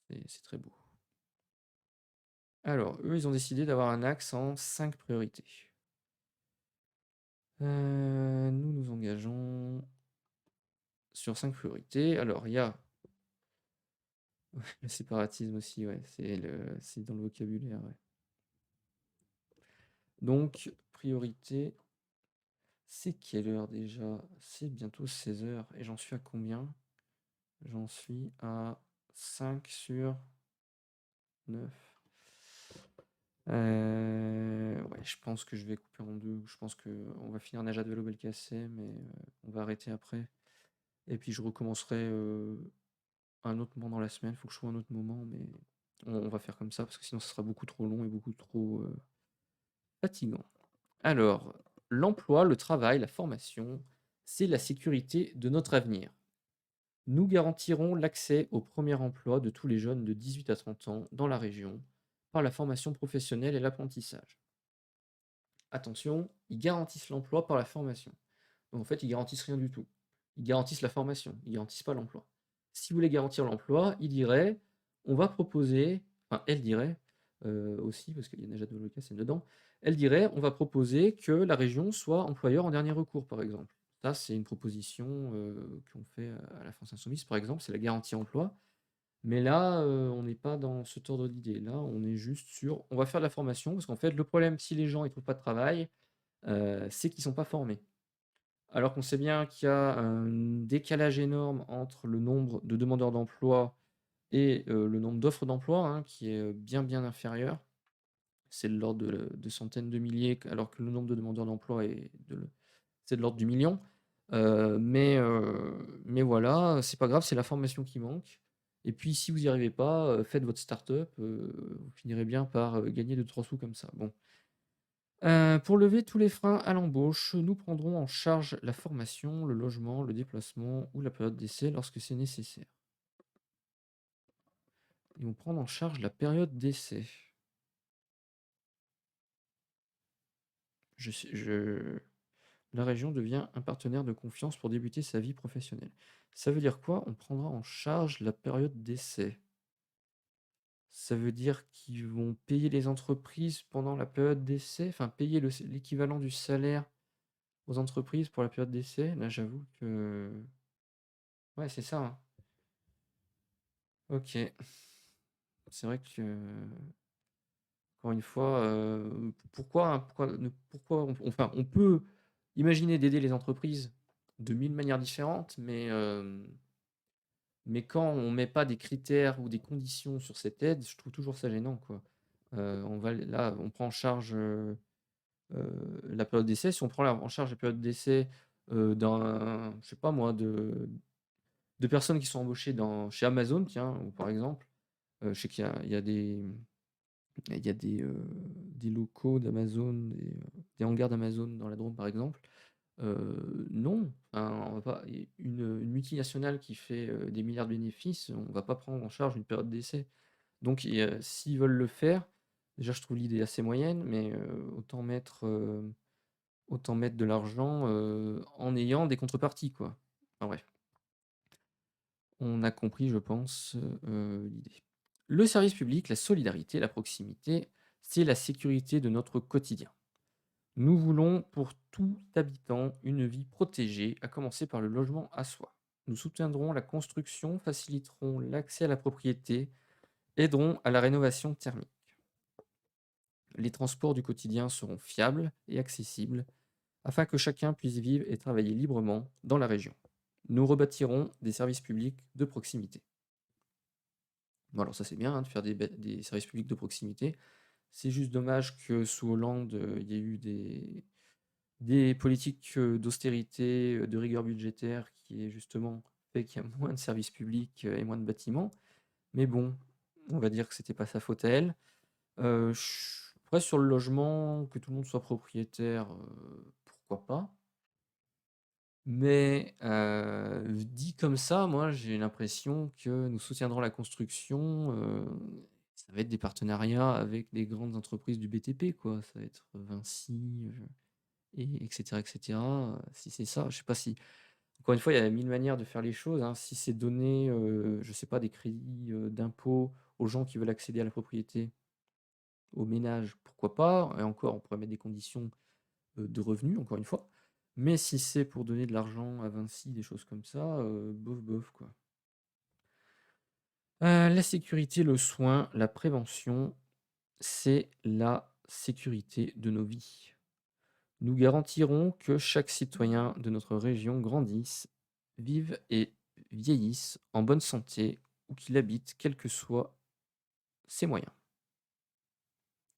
c'est très beau. Alors, eux, ils ont décidé d'avoir un axe en 5 priorités. Nous nous engageons sur 5 priorités. Alors, il y a le séparatisme aussi, ouais, c'est dans le vocabulaire, ouais. Donc, priorité, c'est quelle heure déjà? C'est bientôt 16 heures et j'en suis à combien? J'en suis à 5 sur 9. Ouais, je pense que je vais couper en 2. Je pense qu'on va finir Najat Vallaud-Belkacem et on va arrêter après et puis je recommencerai, un autre moment dans la semaine. Il faut que je trouve un autre moment, mais on va faire comme ça parce que sinon ça sera beaucoup trop long et beaucoup trop, fatigant. Alors, l'emploi, le travail, la formation, c'est la sécurité de notre avenir. Nous garantirons l'accès au premier emploi de tous les jeunes de 18 à 30 ans dans la région par la formation professionnelle et l'apprentissage. Attention, ils garantissent l'emploi par la formation. Donc en fait, ils garantissent rien du tout. Ils garantissent la formation, ils garantissent pas l'emploi. S'ils voulaient garantir l'emploi, ils diraient: «On va proposer», enfin elle dirait, aussi parce qu'il y a Najat Vallaud-Belkacem dedans, elle dirait: «On va proposer que la région soit employeur en dernier recours», par exemple. Ça, c'est une proposition, qu'on fait à la France insoumise, par exemple, c'est la garantie emploi. Mais là, on n'est pas dans cet ordre d'idée. Là, on est juste sur on va faire de la formation parce qu'en fait, le problème, si les gens ils trouvent pas de travail, c'est qu'ils sont pas formés. Alors qu'on sait bien qu'il y a un décalage énorme entre le nombre de demandeurs d'emploi et le nombre d'offres d'emploi, hein, qui est, bien, bien inférieur. C'est de l'ordre de centaines de milliers, alors que le nombre de demandeurs d'emploi c'est de l'ordre du million. Mais voilà, c'est pas grave, c'est la formation qui manque et puis si vous n'y arrivez pas, faites votre start-up, vous finirez bien par, gagner 2-3 sous comme ça. Bon, Pour lever tous les freins à l'embauche, nous prendrons en charge la formation, le logement, le déplacement ou la période d'essai lorsque c'est nécessaire. Ils vont prendre en charge la période d'essai. Je La région devient un partenaire de confiance pour débuter sa vie professionnelle. Ça veut dire quoi? On prendra en charge la période d'essai. Ça veut dire qu'ils vont payer les entreprises pendant la période d'essai? Enfin, payer l'équivalent du salaire aux entreprises pour la période d'essai? Là, j'avoue que ouais, c'est ça, hein. OK. C'est vrai que, encore une fois, pourquoi on peut imaginer d'aider les entreprises de 1000 manières différentes, mais quand on met pas des critères ou des conditions sur cette aide, je trouve toujours ça gênant, quoi. On prend en charge, la période d'essai. Si on prend en charge la période d'essai, je sais pas moi, de personnes qui sont embauchées chez Amazon, tiens, ou par exemple, je sais qu'il y a des locaux d'Amazon, des hangars d'Amazon dans la Drôme, par exemple. Non, enfin, on va pas une multinationale qui fait, des milliards de bénéfices, on va pas prendre en charge une période d'essai. Donc s'ils veulent le faire, déjà je trouve l'idée assez moyenne, mais autant mettre de l'argent, en ayant des contreparties, quoi. Enfin bref, on a compris, je pense, l'idée. Le service public, la solidarité, la proximité, c'est la sécurité de notre quotidien. Nous voulons pour tout habitant une vie protégée, à commencer par le logement à soi. Nous soutiendrons la construction, faciliterons l'accès à la propriété, aiderons à la rénovation thermique. Les transports du quotidien seront fiables et accessibles afin que chacun puisse vivre et travailler librement dans la région. Nous rebâtirons des services publics de proximité. Bon, alors ça c'est bien, hein, de faire des services publics de proximité. C'est juste dommage que sous Hollande, il y ait eu des politiques, d'austérité, de rigueur budgétaire qui est justement fait qu'il y a moins de services publics, et moins de bâtiments. Mais bon, on va dire que c'était pas sa faute à elle. Après sur le logement, que tout le monde soit propriétaire, pourquoi pas? Mais, dit comme ça, moi j'ai l'impression que nous soutiendrons la construction, ça va être des partenariats avec des grandes entreprises du BTP quoi. Ça va être Vinci, et cetera et cetera, si c'est ça. Je sais pas si encore une fois, il y a 1000 manières de faire les choses, hein. Si c'est donner, je sais pas, des crédits, d'impôt aux gens qui veulent accéder à la propriété, aux ménages, pourquoi pas? Et encore, on pourrait mettre des conditions, de revenus, encore une fois. Mais si c'est pour donner de l'argent à Vinci, des choses comme ça, bof bof, quoi. La sécurité, le soin, la prévention, c'est la sécurité de nos vies. Nous garantirons que chaque citoyen de notre région grandisse, vive et vieillisse en bonne santé où qu'il habite, quels que soient ses moyens.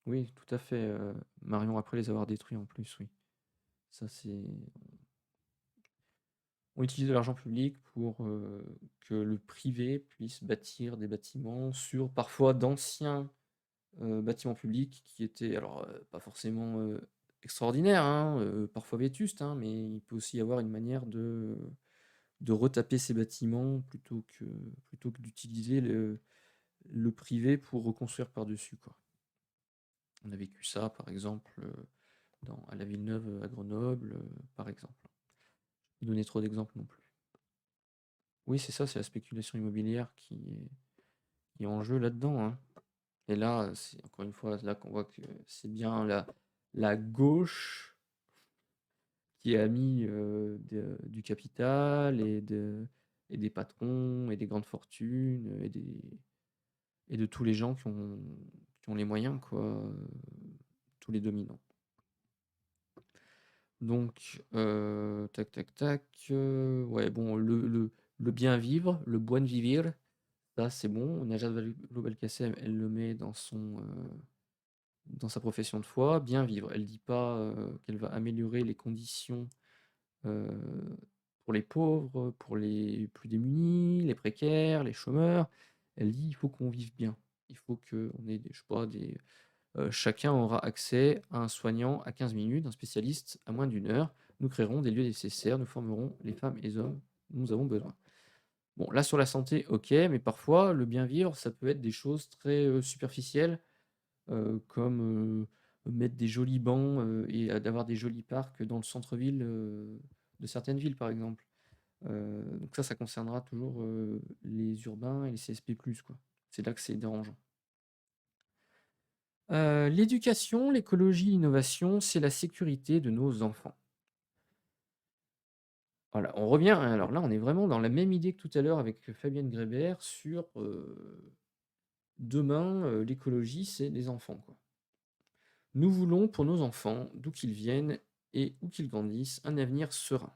Oui, tout à fait, Marion, après les avoir détruits en plus, oui. Ça, c'est on utilise de l'argent public pour, que le privé puisse bâtir des bâtiments sur parfois d'anciens, bâtiments publics qui étaient alors, pas forcément, extraordinaires, hein, parfois vétustes, hein, mais il peut aussi y avoir une manière de retaper ces bâtiments plutôt que d'utiliser le privé pour reconstruire par-dessus, quoi. On a vécu ça, par exemple, à la Villeneuve, à Grenoble, par exemple. Je vais donner trop d'exemples non plus. Oui, c'est ça, c'est la spéculation immobilière qui est en jeu là-dedans, hein. Et là, c'est encore une fois là qu'on voit que c'est bien la gauche qui a mis du capital et des patrons et des grandes fortunes et de tous les gens qui ont les moyens, quoi, tous les dominants. Donc, tac, tac, tac, ouais, bon, le bien vivre, le buen vivir, ça c'est bon. Najat Vallaud-Belkacem, elle le met dans sa profession de foi. Bien vivre, elle dit pas qu'elle va améliorer les conditions euh, pour les pauvres, pour les plus démunis, les précaires, les chômeurs. Elle dit il faut qu'on vive bien. Il faut qu'on ait, je sais pas, Chacun aura accès à un soignant à 15 minutes, un spécialiste à moins d'une heure. Nous créerons des lieux nécessaires, nous formerons les femmes et les hommes dont nous avons besoin. Bon, là, sur la santé, OK, mais parfois, le bien vivre, ça peut être des choses très, superficielles, comme, mettre des jolis bancs, et d'avoir des jolis parcs dans le centre-ville, de certaines villes, par exemple. Donc ça concernera toujours, les urbains et les CSP+, quoi. C'est là que c'est dérangeant. L'éducation, l'écologie, l'innovation, c'est la sécurité de nos enfants. Voilà, on revient alors là, on est vraiment dans la même idée que tout à l'heure avec Fabienne Grébert sur, demain, l'écologie, c'est les enfants, quoi. Nous voulons pour nos enfants, d'où qu'ils viennent et où qu'ils grandissent, un avenir serein.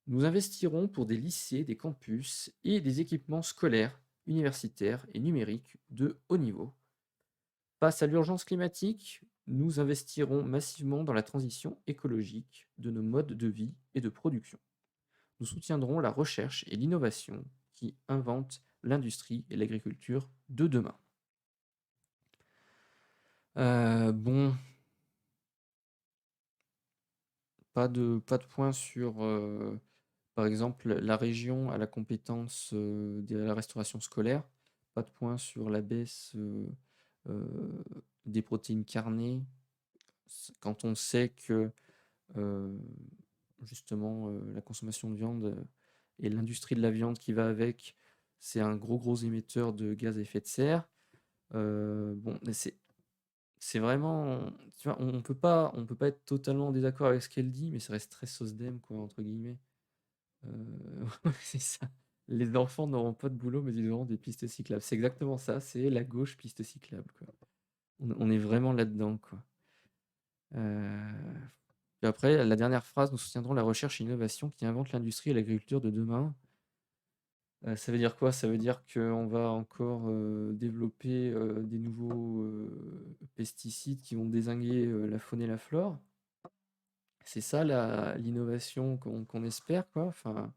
Nous investirons pour des lycées, des campus et des équipements scolaires, universitaires et numériques de haut niveau. Face à l'urgence climatique, nous investirons massivement dans la transition écologique de nos modes de vie et de production. Nous soutiendrons la recherche et l'innovation qui inventent l'industrie et l'agriculture de demain. Bon, pas de point sur, par exemple, la région a la compétence, de la restauration scolaire. Pas de point sur la baisse, heu, des protéines carnées. Quand on sait que, heu, justement, la consommation de viande, et l'industrie de la viande qui va avec, c'est un gros émetteur de gaz à effet de serre. Bon, mais c'est vraiment, tu vois, on peut pas être totalement en désaccord avec ce qu'elle dit, mais ça reste très «SOSDEM» quoi, entre guillemets. Heu, ouais, c'est ça. Les enfants n'auront pas de boulot, mais ils auront des pistes cyclables. C'est exactement ça, c'est la gauche piste cyclable, quoi. On est vraiment là-dedans, quoi. Heu, puis après, la dernière phrase: «Nous soutiendrons la recherche et l'innovation qui inventent l'industrie et l'agriculture de demain». Ça veut dire quoi? Ça veut dire qu'on va encore, développer, des nouveaux, pesticides qui vont dézinguer, la faune et la flore? C'est ça la l'innovation qu'on espère, quoi? Enfin,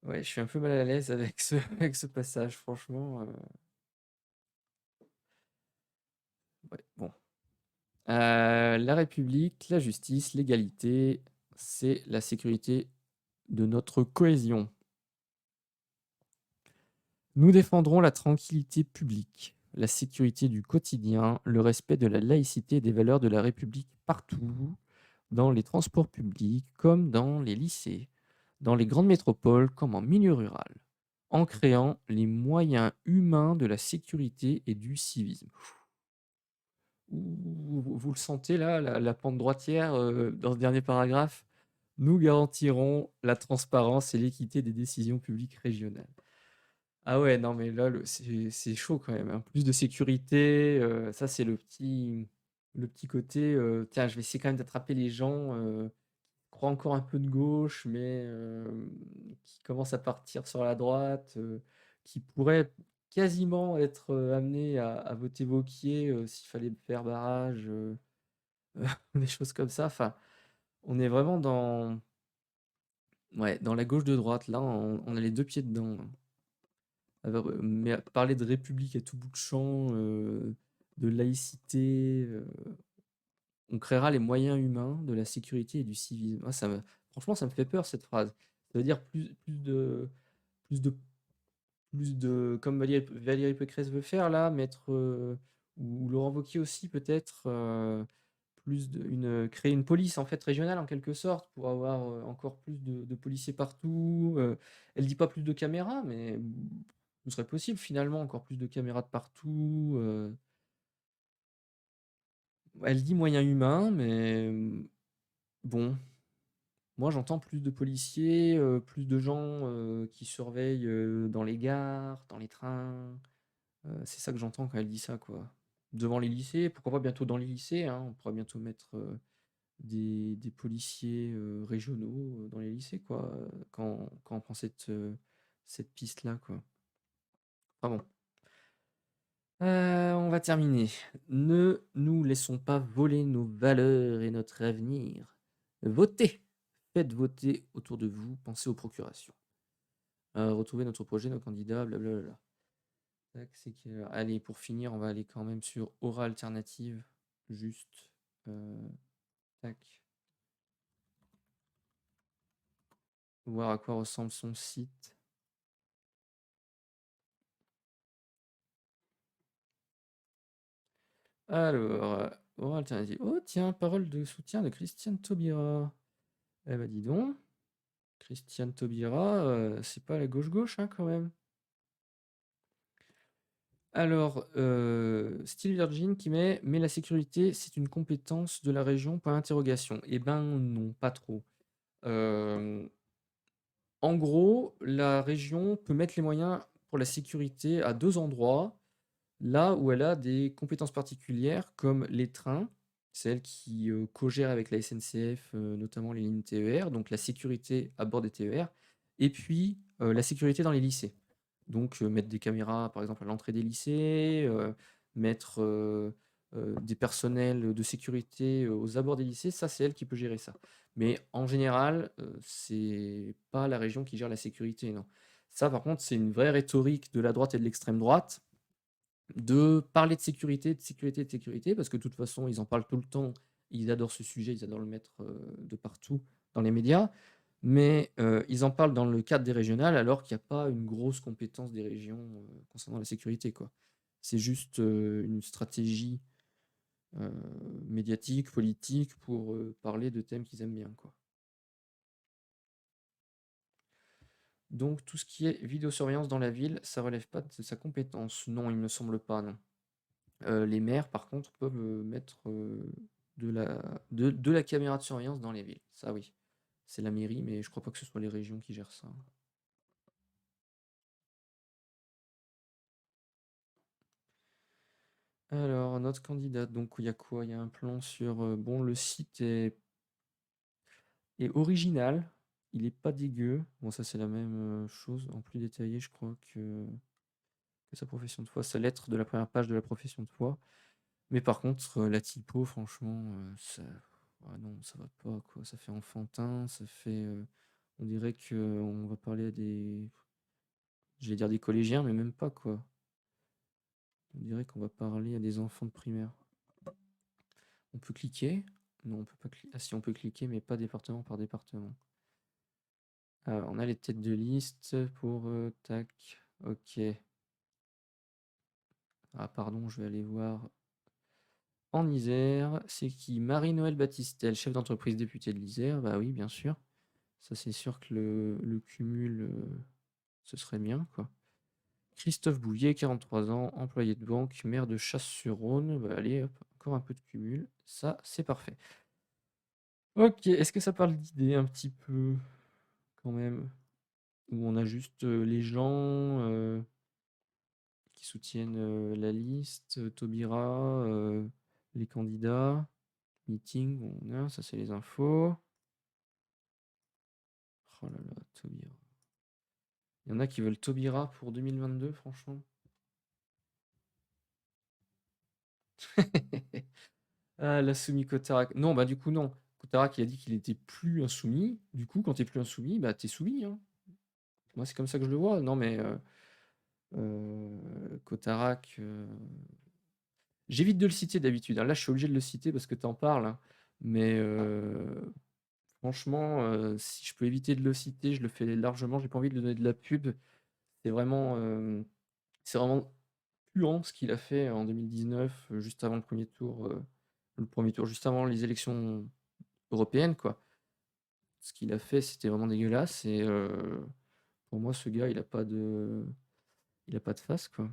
ouais, je suis un peu mal à l'aise avec ce avec ce passage, franchement, ouais, bon. La République, la justice, l'égalité, c'est la sécurité de notre cohésion. Nous défendrons la tranquillité publique, la sécurité du quotidien, le respect de la laïcité et des valeurs de la République partout, dans les transports publics comme dans les lycées, dans les grandes métropoles comme en milieu rural, en créant les moyens humains de la sécurité et du civisme. Vous le sentez là, la pente droitière, dans ce dernier paragraphe? Nous garantirons la transparence et l'équité des décisions publiques régionales. Ah ouais, non mais là, c'est chaud quand même, hein. Plus de sécurité, ça c'est le petit côté, tiens, je vais essayer quand même d'attraper les gens, qui croient encore un peu de gauche, mais qui commencent à partir sur la droite, qui pourraient quasiment être, amenés à voter Wauquiez, s'il fallait faire barrage, des choses comme ça. Enfin, on est vraiment dans, ouais, dans la gauche de droite. Là, on a les 2 pieds dedans, hein. Alors, mais parler de république à tout bout de champ, de laïcité, on créera les moyens humains de la sécurité et du civisme. Ah, franchement, ça me fait peur cette phrase. Ça veut dire plus de comme Valérie Pécresse veut faire là, mettre, ou Laurent Wauquiez aussi peut-être, créer une police en fait régionale en quelque sorte pour avoir, encore plus de policiers partout, elle dit pas plus de caméras, mais ce serait possible finalement, encore plus de caméras de partout, elle dit moyens humains, mais bon, moi j'entends plus de policiers, plus de gens, qui surveillent, dans les gares, dans les trains, c'est ça que j'entends quand elle dit ça, quoi. Devant les lycées, pourquoi pas bientôt dans les lycées, hein, on pourrait bientôt mettre, des policiers, régionaux, dans les lycées, quoi, quand on prend cette piste-là, quoi. Enfin bon, on va terminer. Ne nous laissons pas voler nos valeurs et notre avenir. Votez! Faites voter autour de vous, pensez aux procurations. Retrouvez notre projet, nos candidats, blablabla. Tac, c'est quelle heure? Allez, pour finir, on va aller quand même sur Aura Alternative. Juste. Tac. Voir à quoi ressemble son site. Alors, Aura Alternative. Oh, tiens, parole de soutien de Christiane Taubira. Eh ben, dis donc. Christiane Taubira, c'est pas la gauche-gauche, hein, quand même. Alors, Style Virgin qui met: «Mais la sécurité, c'est une compétence de la région, point d'interrogation». Eh ben, non, pas trop. Hem, En gros, la région peut mettre les moyens pour la sécurité à 2 endroits, là où elle a des compétences particulières comme les trains, c'est elle qui, cogère avec la SNCF, notamment les lignes TER, donc la sécurité à bord des TER et puis, la sécurité dans les lycées. Donc, mettre des caméras, par exemple, à l'entrée des lycées, mettre, des personnels de sécurité, aux abords des lycées, ça, c'est elle qui peut gérer ça. Mais en général, c'est pas la région qui gère la sécurité, non. Ça, par contre, c'est une vraie rhétorique de la droite et de l'extrême droite, de parler de sécurité, de sécurité, de sécurité, parce que de toute façon, ils en parlent tout le temps. Ils adorent ce sujet, ils adorent le mettre, de partout dans les médias. Mais, ils en parlent dans le cadre des régionales, alors qu'il y a pas une grosse compétence des régions, concernant la sécurité, quoi. C'est juste, une stratégie, heu, médiatique, politique pour, parler de thèmes qu'ils aiment bien, quoi. Donc tout ce qui est vidéosurveillance dans la ville, ça relève pas de sa compétence? Non, il me semble pas, non. Les maires, par contre, peuvent, mettre, de la de la caméra de surveillance dans les villes. Ça, oui. C'est la mairie, mais je crois pas que ce soit les régions qui gèrent ça. Alors, notre candidate, donc il y a quoi? Il y a un plan sur, bon, le site est original, il est pas dégueu. Bon, ça, c'est la même, chose en plus détaillé, je crois, que sa profession de foi, sa lettre de la première page de la profession de foi. Mais par contre, la typo, franchement, ça ah non, ça va pas, quoi. Ça fait enfantin, ça fait, on dirait qu'on va parler à des j'allais dire des collégiens, mais même pas, quoi. On dirait qu'on va parler à des enfants de primaire. On peut cliquer? Non, on peut pas cliquer. Ah si, on peut cliquer, mais pas département par département. Alors, on a les têtes de liste pour, tac, OK. Ah pardon, je vais aller voir en Isère. C'est qui? Marie-Noëlle Battistel, chef d'entreprise députée de l'Isère. Bah oui, bien sûr. Ça, c'est sûr que le cumul, ce serait bien, quoi. Christophe Bouillet, 43 ans, employé de banque, maire de Chasse-sur-Rhône. Bah, allez, hop, encore un peu de cumul. Ça, c'est parfait. Ok, est-ce que ça parle d'idées un petit peu, quand même? Ou on a juste les gens qui soutiennent la liste, Taubira, les candidats, meeting, bon, ça c'est les infos. Oh là là, Taubira. Il y en a qui veulent Taubira pour 2022, franchement. Ah, l'insoumis Kotarak. Non, bah du coup, non. Kotarak, il a dit qu'il était plus insoumis. Du coup, quand t'es plus insoumis, bah t'es soumis, hein. Moi, c'est comme ça que je le vois. Non, mais Kotarak, j'évite de le citer d'habitude, hein. Là, je suis obligé de le citer parce que t'en parles, hein. Mais franchement, si je peux éviter de le citer, je le fais largement. J'ai pas envie de lui donner de la pub. C'est vraiment, c'est vraiment puant ce qu'il a fait en 2019, juste avant le premier tour, juste avant les élections européennes, quoi. Ce qu'il a fait, c'était vraiment dégueulasse et pour moi, ce gars, il a pas de face, quoi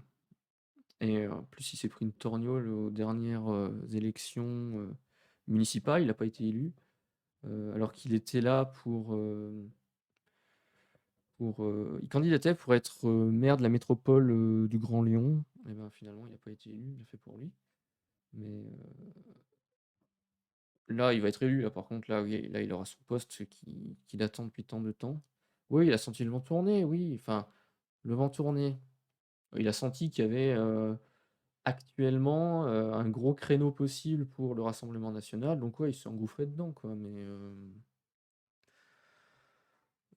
et en plus, il s'est pris une torgnole aux dernières, élections, municipales. Il a pas été élu, alors qu'il était là il candidatait pour être, maire de la métropole, du Grand Lyon et ben, finalement, il a pas été élu, bien fait pour lui. Mais, là, il va être élu, là, par contre, là, oui, là, il aura son poste qu'il attend depuis tant de temps. Oui, il a senti le vent tourner, oui, enfin, le vent tourner. Il a senti qu'il y avait, actuellement, un gros créneau possible pour le Rassemblement national, donc ouais, il s'est engouffré dedans, quoi,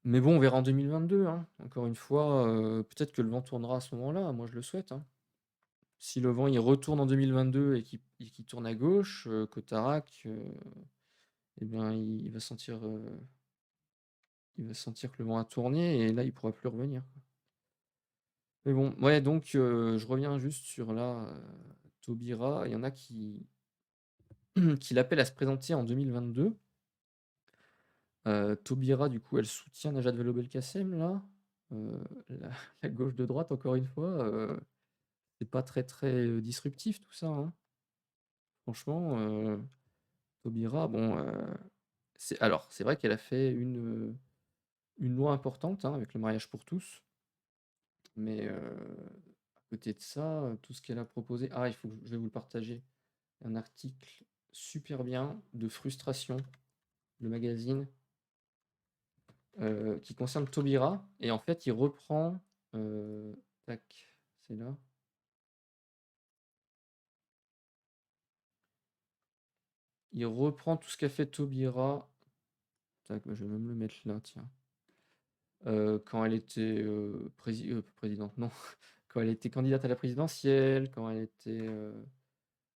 mais bon, on verra en 2022, hein. Encore une fois, peut-être que le vent tournera à ce moment-là, moi je le souhaite, hein. si le vent il retourne en 2022 et qu'il tourne à gauche, Cotarac, et bien il va sentir que le vent a tourné et là il pourra plus revenir, quoi. Mais bon, ouais, donc je reviens juste sur là, Taubira, il y en a qui l'appellent à se présenter en 2022. Taubira, du coup, elle soutient Najat Vallaud-Belkacem là, la la gauche de droite encore une fois, c'est pas très, très, disruptif tout ça, hein. Franchement, Taubira, bon, c'est vrai qu'elle a fait une loi importante, hein, avec le mariage pour tous, mais à côté de ça, tout ce qu'elle a proposé, je vais vous le partager. Un article super bien de Frustration, le magazine, qui concerne Taubira et en fait, il reprend, tac, c'est là. Il reprend tout ce qu'a fait Taubira. Tac, bah, je vais même le mettre là, tiens. Quand elle était, présidente, non, quand elle était candidate à la présidentielle, quand elle était,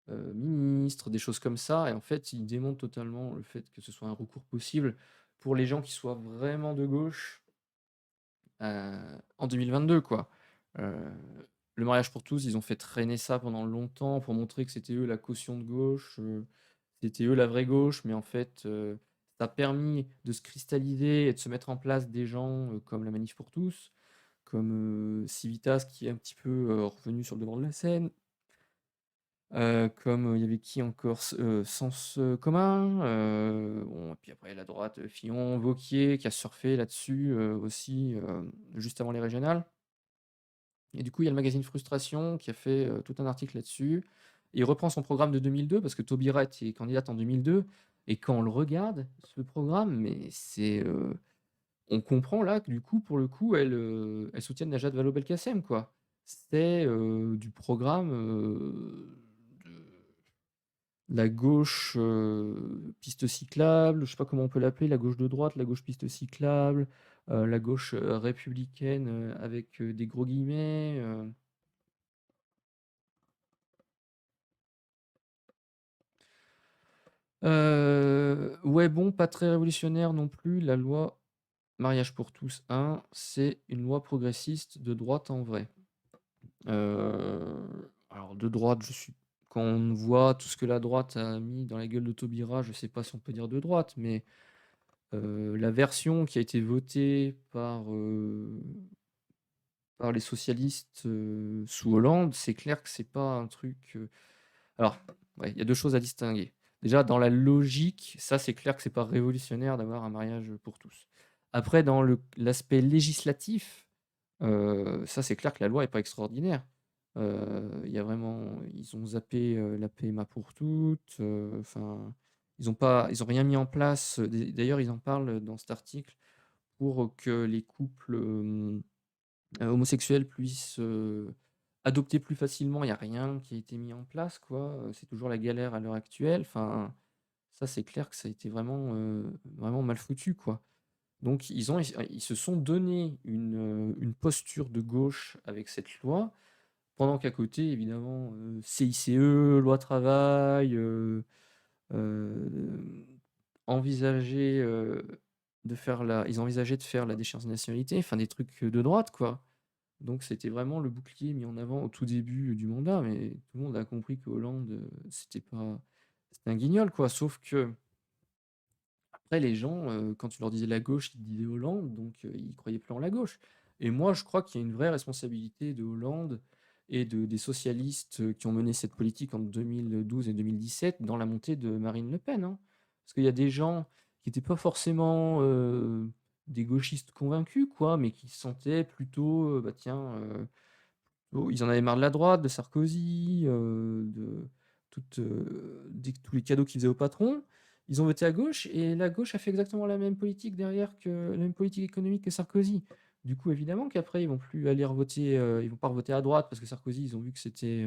ministre, des choses comme ça et en fait, il démontre totalement le fait que ce soit un recours possible pour les gens qui soient vraiment de gauche, en 2022, quoi. Heu, le mariage pour tous, ils ont fait traîner ça pendant longtemps pour montrer que c'était eux la caution de gauche, c'était eux la vraie gauche, mais en fait, ça a permis de se cristalliser et de se mettre en place des gens, comme la Manif pour tous, comme, Civitas qui est un petit peu, revenu sur le devant de la scène, comme, il y avait qui encore? Sens, commun, bon et puis après la droite, Fillon, Wauquiez qui a surfé là-dessus, aussi, juste avant les régionales et du coup, il y a le magazine Frustration qui a fait, tout un article là-dessus. Il reprend son programme de 2002 parce que Taubira était candidate en 2002 et quand on le regarde, ce programme, mais on comprend là que du coup, pour le coup, elle soutient Najat Vallaud-Belkacem, quoi. C'est, du programme, de la gauche, piste cyclable, je sais pas comment on peut l'appeler, la gauche de droite, la gauche piste cyclable, la gauche, républicaine, avec, des gros guillemets, ouais, bon, pas très révolutionnaire non plus, la loi mariage pour tous 1, c'est une loi progressiste de droite en vrai. Alors de droite, quand on voit tout ce que la droite a mis dans la gueule de Taubira, je sais pas si on peut dire de droite, mais la version qui a été votée par les socialistes, sous Hollande, c'est clair que c'est pas un truc, alors, ouais, il y a 2 choses à distinguer. Déjà, dans la logique, ça, c'est clair que c'est pas révolutionnaire d'avoir un mariage, pour tous. Après, dans l'aspect législatif, ça, c'est clair que la loi est pas extraordinaire. Il y a vraiment ils ont zappé, la PMA pour toutes, enfin, ils ont rien mis en place, d'ailleurs, ils en parlent dans cet article pour que les couples, homosexuels puissent, adopter plus facilement. Il y a rien qui a été mis en place, quoi, c'est toujours la galère à l'heure actuelle. Enfin, ça, c'est clair que ça a été vraiment, vraiment mal foutu, quoi. Donc ils se sont donné une posture de gauche avec cette loi, pendant qu'à côté, évidemment, CICE, loi travail, hem, envisager, ils envisageaient de faire la déchéance de nationalité, enfin des trucs, de droite, quoi. Donc c'était vraiment le bouclier mis en avant au tout début du mandat, mais tout le monde a compris que Hollande, c'était un guignol, quoi. Sauf que après les gens, quand tu leur disais la gauche, ils te disaient Hollande, donc ils croyaient plus en la gauche. Et moi, je crois qu'il y a une vraie responsabilité de Hollande et des socialistes, qui ont mené cette politique en 2012 et 2017 dans la montée de Marine Le Pen, hein. Parce qu'il y a des gens qui étaient pas forcément, des gauchistes convaincus, quoi, mais qui se sentaient plutôt, bah, tiens, oh, ils en avaient marre de la droite, de Sarkozy, de tous les cadeaux qu'ils faisaient au patron. Ils ont voté à gauche et la gauche a fait exactement la même politique derrière, la même politique économique que Sarkozy. Du coup, évidemment qu'après ils vont plus aller revoter, ils vont pas revoter à droite parce que Sarkozy, ils ont vu que c'était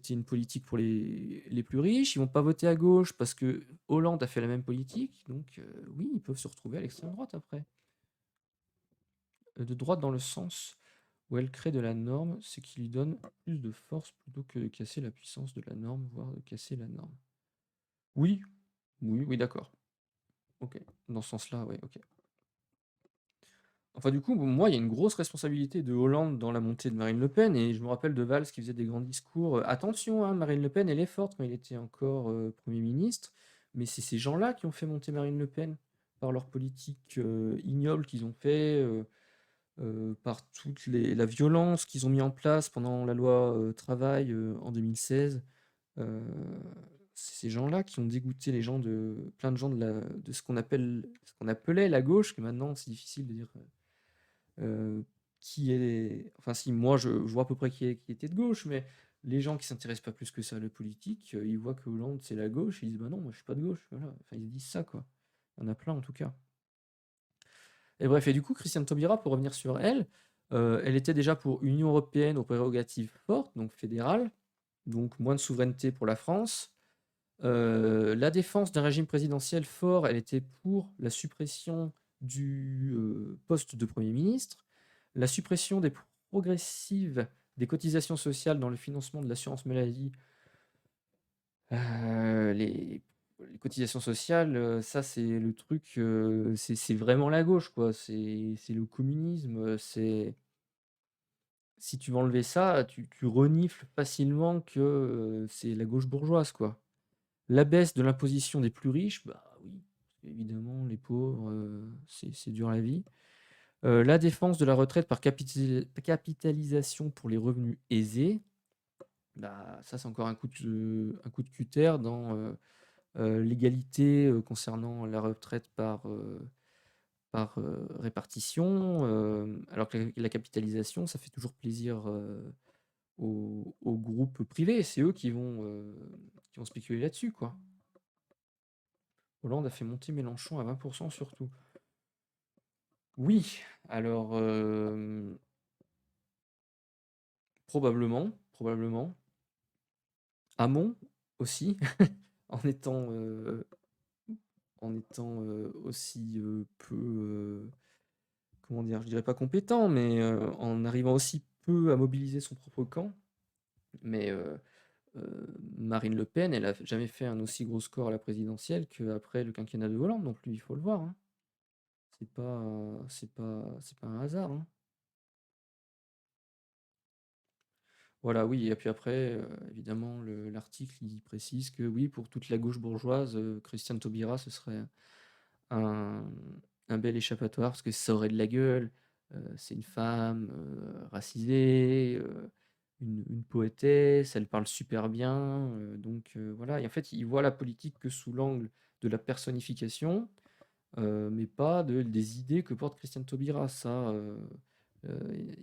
une politique pour les plus riches. Ils vont pas voter à gauche parce que Hollande a fait la même politique. Donc oui, ils peuvent se retrouver à l'extrême droite après. De droite dans le sens où elle crée de la norme, c'est qui lui donne plus de force plutôt que de casser la puissance de la norme, voire de casser la norme. Oui, oui, oui, d'accord. Ok, dans ce sens-là, ouais, ok. Enfin, du coup, bon, moi, il y a une grosse responsabilité de Hollande dans la montée de Marine Le Pen, et je me rappelle de Valls qui faisait des grands discours. Attention, hein, Marine Le Pen, elle est forte quand il était encore Premier ministre, mais c'est ces gens-là qui ont fait monter Marine Le Pen par leur politique ignoble qu'ils ont fait, par toute la violence qu'ils ont mis en place pendant la loi travail en 2016. Euh, c'est ces gens-là qui ont dégoûté les gens plein de gens de ce qu'on appelait la gauche, que maintenant c'est difficile de dire qui est. Enfin, si, moi je vois à peu près qui était de gauche, mais les gens qui s'intéressent pas plus que ça à la politique, ils voient que Hollande c'est la gauche, ils disent bah non, moi je suis pas de gauche. Voilà. Enfin, ils disent ça quoi. Il y en a plein en tout cas. Et bref, et du coup, Christiane Taubira, pour revenir sur elle, elle était déjà pour Union européenne aux prérogatives fortes, donc fédérales, donc moins de souveraineté pour la France. La défense d'un régime présidentiel fort, elle était pour la suppression du poste de Premier ministre, la suppression des progressives des cotisations sociales dans le financement de l'assurance maladie. Les cotisations sociales, ça c'est le truc, c'est vraiment la gauche, quoi. C'est le communisme, si tu veux enlever ça, tu renifles facilement que c'est la gauche bourgeoise, quoi. La baisse de l'imposition des plus riches, bah oui, évidemment, les pauvres, c'est dur la vie. La défense de la retraite par capitalisation pour les revenus aisés, bah, ça c'est encore un coup de cutter dans l'égalité concernant la retraite par répartition, alors que la capitalisation, ça fait toujours plaisir aux groupes privés. C'est eux qui vont spéculer là-dessus, quoi. Hollande a fait monter Mélenchon à 20% surtout. Oui, alors probablement, probablement. Hamon aussi, en étant aussi peu, comment dire, je dirais pas compétent, mais en arrivant aussi peu à mobiliser son propre camp. Mais Marine Le Pen, elle a jamais fait un aussi gros score à la présidentielle qu'après le quinquennat de Hollande, donc lui, il faut le voir, hein. C'est pas un hasard, hein. Voilà, oui, et puis après, évidemment, l'article, il précise que oui, pour toute la gauche bourgeoise, Christiane Taubira, ce serait un, un bel échappatoire, parce que ça aurait de la gueule. C'est une femme racisée, une poétesse, elle parle super bien, donc voilà. Et en fait, il voit la politique que sous l'angle de la personnification, mais pas des idées que porte Christiane Taubira. Ça,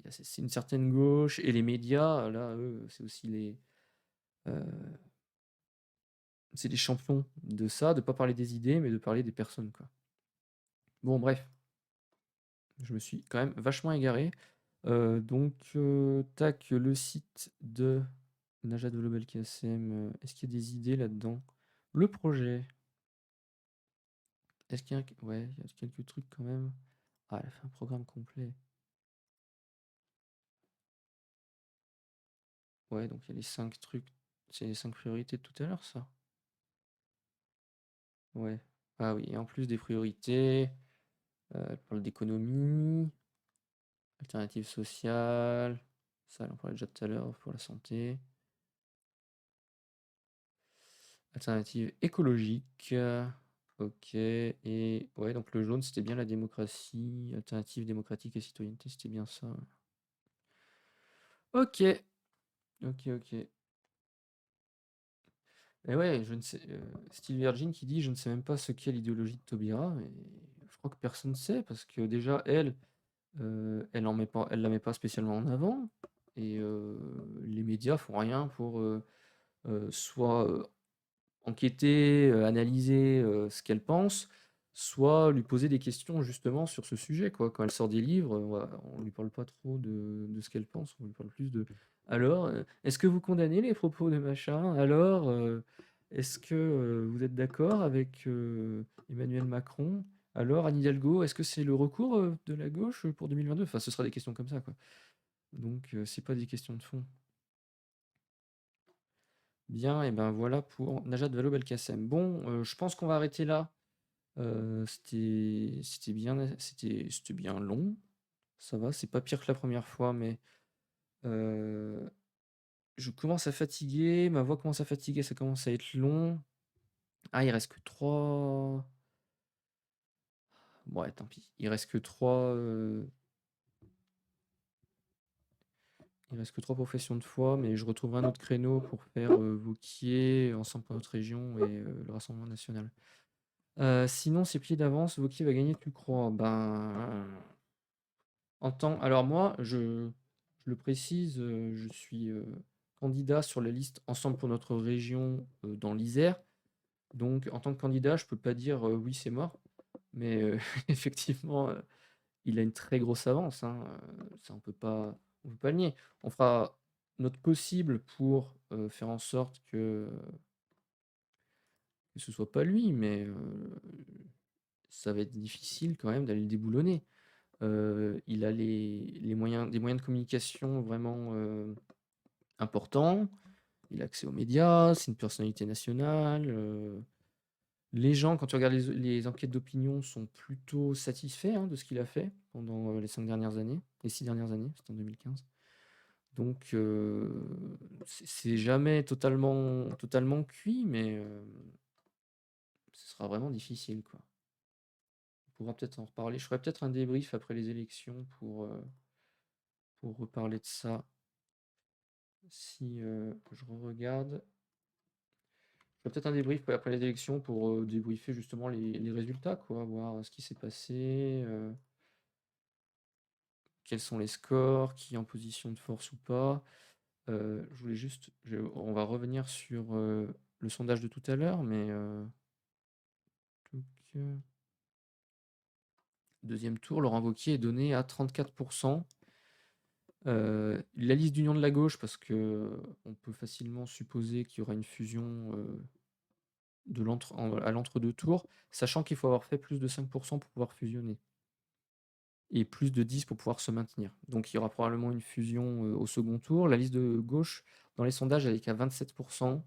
c'est une certaine gauche, et les médias, là, eux, euh, c'est les champions de ça, de pas parler des idées, mais de parler des personnes, quoi. Bon, bref, je me suis quand même vachement égaré. Donc, tac, le site de Najat Vallaud-Belkacem, est-ce qu'il y a des idées là-dedans? Le projet, est-ce qu'il y a, ouais, il y a quelques trucs quand même. Ah, elle a fait un programme complet. Ouais, donc il y a les 5 trucs, c'est les 5 priorités de tout à l'heure, ça. Ouais. Ah oui, et en plus des priorités, elle parle d'économie, alternative sociale, ça, on en parlait déjà tout à l'heure pour la santé. Alternative écologique, ok, et ouais, donc le jaune, c'était bien la démocratie, alternative démocratique et citoyenneté, c'était bien ça. Ok, ok, ok. Et ouais, je ne sais, Steve Virgin qui dit, je ne sais même pas ce qu'est l'idéologie de Taubira, et je crois que personne ne sait, parce que déjà, elle la met pas spécialement en avant, et les médias font rien pour soit enquêter, analyser ce qu'elle pense, soit lui poser des questions justement sur ce sujet, quoi. Quand elle sort des livres, on lui parle pas trop de ce qu'elle pense, on lui parle plus de alors, est-ce que vous condamnez les propos de machin? Alors, est-ce que vous êtes d'accord avec Emmanuel Macron? Alors, Anne Hidalgo, est-ce que c'est le recours de la gauche pour 2022? Enfin, ce sera des questions comme ça, quoi. Donc, c'est pas des questions de fond. Bien, et ben voilà pour Najat Vallaud-Belkacem. Bon, je pense qu'on va arrêter là. C'était bien long. Ça va, c'est pas pire que la première fois, mais euh, je commence à fatiguer. Ma voix commence à fatiguer, ça commence à être long. Ah, il reste que trois. Ouais, tant pis. Il reste que trois professions de foi, mais je retrouverai un autre créneau pour faire Vauquier, Ensemble pour notre région et le Rassemblement national. Sinon, c'est plié d'avance, Vauquier va gagner, tu crois? Ben, alors moi, je le précise, je suis candidat sur la liste Ensemble pour notre région dans l'Isère. Donc, en tant que candidat, je peux pas dire oui, c'est mort. Mais effectivement, il a une très grosse avance, hein, ça on peut pas le nier. On fera notre possible pour faire en sorte que ce soit pas lui, mais ça va être difficile quand même d'aller le déboulonner. Il a des moyens de communication vraiment importants. Il a accès aux médias, c'est une personnalité nationale. Les gens, quand tu regardes les enquêtes d'opinion, sont plutôt satisfaits hein, de ce qu'il a fait pendant les 5 dernières années, les 6 dernières années, c'était en 2015. Donc, c'est jamais totalement cuit, mais ce sera vraiment difficile, quoi. On pourra peut-être en reparler. Je ferai peut-être un débrief après les élections pour reparler de ça. Si je regarde, je ferai peut-être un débrief après les élections pour débriefer justement les résultats, quoi, voir ce qui s'est passé, quels sont les scores, qui est en position de force ou pas. Je voulais juste, on va revenir sur le sondage de tout à l'heure, mais donc, deuxième tour, Laurent Wauquiez est donné à 34%. La liste d'union de la gauche, parce que on peut facilement supposer qu'il y aura une fusion à l'entre-deux tours, sachant qu'il faut avoir fait plus de 5% pour pouvoir fusionner, et plus de 10 pour pouvoir se maintenir. Donc il y aura probablement une fusion au second tour. La liste de gauche, dans les sondages, elle est qu'à 27%,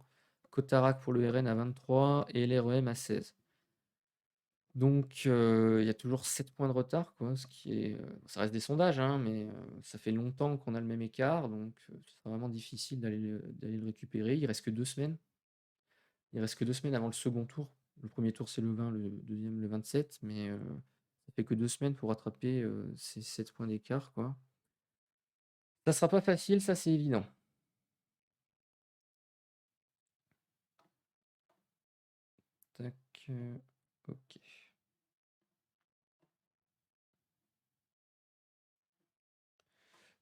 Cotarac pour le RN à 23% et l'REM à 16%. Donc il y a toujours 7 points de retard, quoi, ce qui est, ça reste des sondages, hein, mais ça fait longtemps qu'on a le même écart, donc ce sera vraiment difficile d'aller le récupérer. Il reste que 2 semaines avant le second tour. Le premier tour, c'est le 20, le deuxième, le 27, mais ça fait que 2 semaines pour rattraper ces 7 points d'écart, quoi. Ça sera pas facile, ça c'est évident. Tac, ok.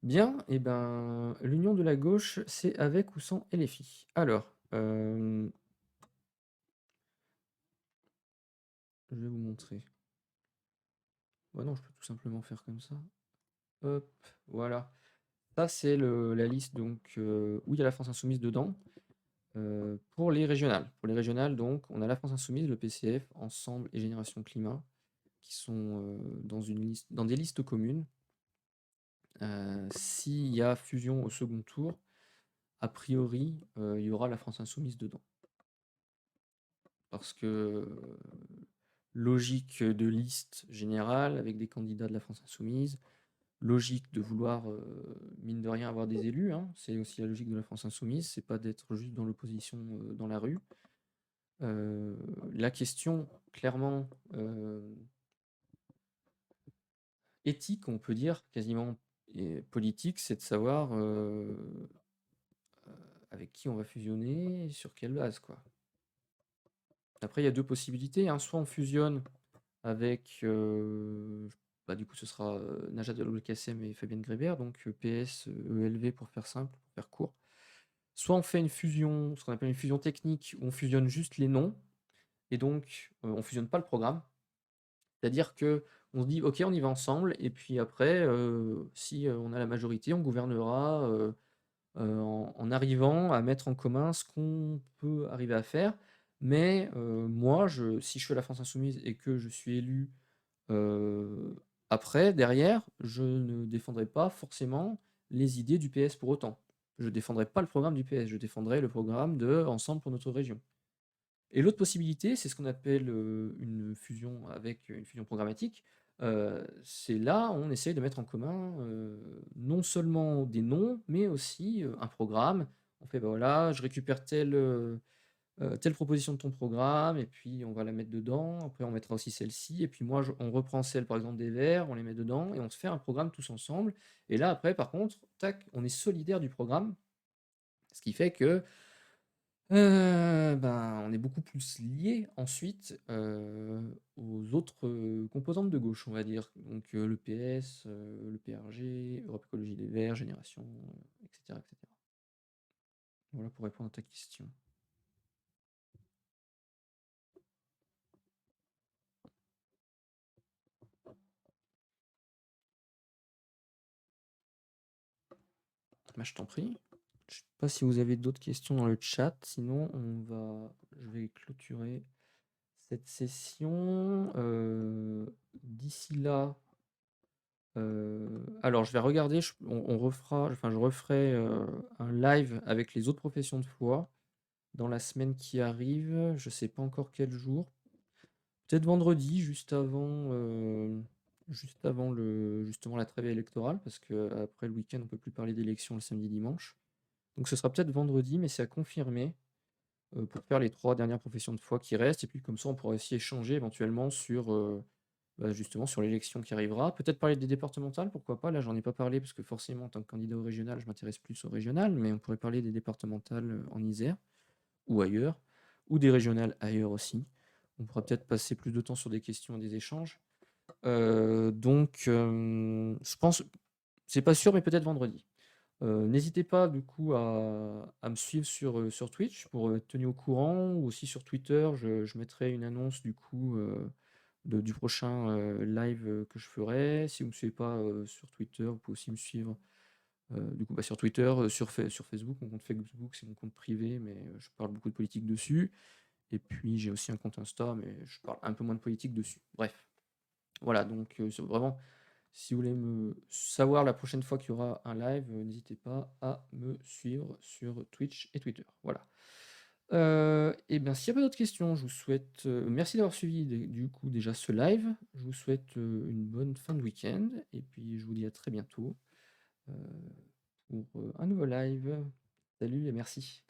Bien, et ben l'union de la gauche, c'est avec ou sans LFI. Alors, je vais vous montrer. Ouais, non, je peux tout simplement faire comme ça. Hop, voilà. Ça, c'est la liste donc, où il y a la France Insoumise dedans. Pour les régionales. Pour les régionales, donc, on a la France Insoumise, le PCF, Ensemble et Génération Climat, qui sont dans des listes communes. S'il y a fusion au second tour, a priori, il y aura la France Insoumise dedans. Parce que logique de liste générale avec des candidats de la France Insoumise, logique de vouloir, mine de rien, avoir des élus, hein. C'est aussi la logique de la France Insoumise, c'est pas d'être juste dans l'opposition dans la rue. La question, clairement, éthique, on peut dire, quasiment et politique, c'est de savoir avec qui on va fusionner et sur quelle base, quoi. Après, il y a deux possibilités, hein. Soit on fusionne avec, bah, du coup, ce sera Najat Vallaud-Belkacem et Fabienne Grébert, donc PS, ELV pour faire simple, pour faire court. Soit on fait une fusion, ce qu'on appelle une fusion technique, où on fusionne juste les noms, et donc on fusionne pas le programme. C'est-à-dire que on se dit: «OK, on y va ensemble» et puis après, si, on a la majorité, on gouvernera, en arrivant à mettre en commun ce qu'on peut arriver à faire. Mais, moi, si je suis à la France insoumise et que je suis élu, après, derrière, je ne défendrai pas forcément les idées du PS pour autant. Je défendrai pas le programme du PS, je défendrai le programme de Ensemble pour notre région. Et l'autre possibilité, c'est ce qu'on appelle, une fusion avec une fusion programmatique. C'est là, on essaye de mettre en commun, non seulement des noms, mais aussi, un programme. On fait: «Bah, voilà, je récupère telle proposition de ton programme et puis on va la mettre dedans. Après, on mettra aussi celle-ci et puis moi, je on reprend celle, par exemple, des Verts, on les met dedans et on se fait un programme tous ensemble». Et là, après, par contre, tac, on est solidaire du programme, ce qui fait que ben, on est beaucoup plus lié ensuite, aux autres, composantes de gauche, on va dire. Donc, le PS, le PRG, Europe Écologie Les Verts, Génération, et cetera, et cetera. Voilà pour répondre à ta question. Bah, je t'en prie. Je sais pas si vous avez d'autres questions dans le chat, sinon je vais clôturer cette session, d'ici là. Alors je vais regarder, on refera, enfin je referai, un live avec les autres professions de foi dans la semaine qui arrive. Je sais pas encore quel jour. Peut-être vendredi, juste avant justement la trêve électorale, parce que après le week-end, on peut plus parler d'élections le samedi, dimanche. Donc ce sera peut-être vendredi, mais c'est à confirmer, pour faire les 3 dernières professions de foi qui restent. Et puis comme ça, on pourra aussi échanger éventuellement sur, bah, justement sur l'élection qui arrivera. Peut-être parler des départementales, pourquoi pas? Là, j'en ai pas parlé parce que forcément, en tant que candidat au régional, je m'intéresse plus au régional, mais on pourrait parler des départementales, en Isère ou ailleurs, ou des régionales ailleurs aussi. On pourra peut-être passer plus de temps sur des questions et des échanges. Donc, je pense, c'est pas sûr, mais peut-être vendredi. N'hésitez pas du coup à me suivre sur Twitch pour, être tenu au courant, ou aussi sur Twitter. Je mettrai une annonce du coup, du prochain, live, que je ferai. Si vous ne me suivez pas, sur Twitter, vous pouvez aussi me suivre, du coup, bah, sur Twitter, sur Facebook. Mon compte Facebook, c'est mon compte privé, mais, je parle beaucoup de politique dessus. Et puis j'ai aussi un compte Insta, mais je parle un peu moins de politique dessus. Bref, voilà, donc, c'est vraiment, si vous voulez me savoir la prochaine fois qu'il y aura un live, n'hésitez pas à me suivre sur Twitch et Twitter. Voilà. Et bien, s'il y a pas d'autres questions, je vous souhaite, merci d'avoir suivi du coup déjà ce live. Je vous souhaite, une bonne fin de week-end et puis je vous dis à très bientôt, heu, pour, un nouveau live. Salut et merci.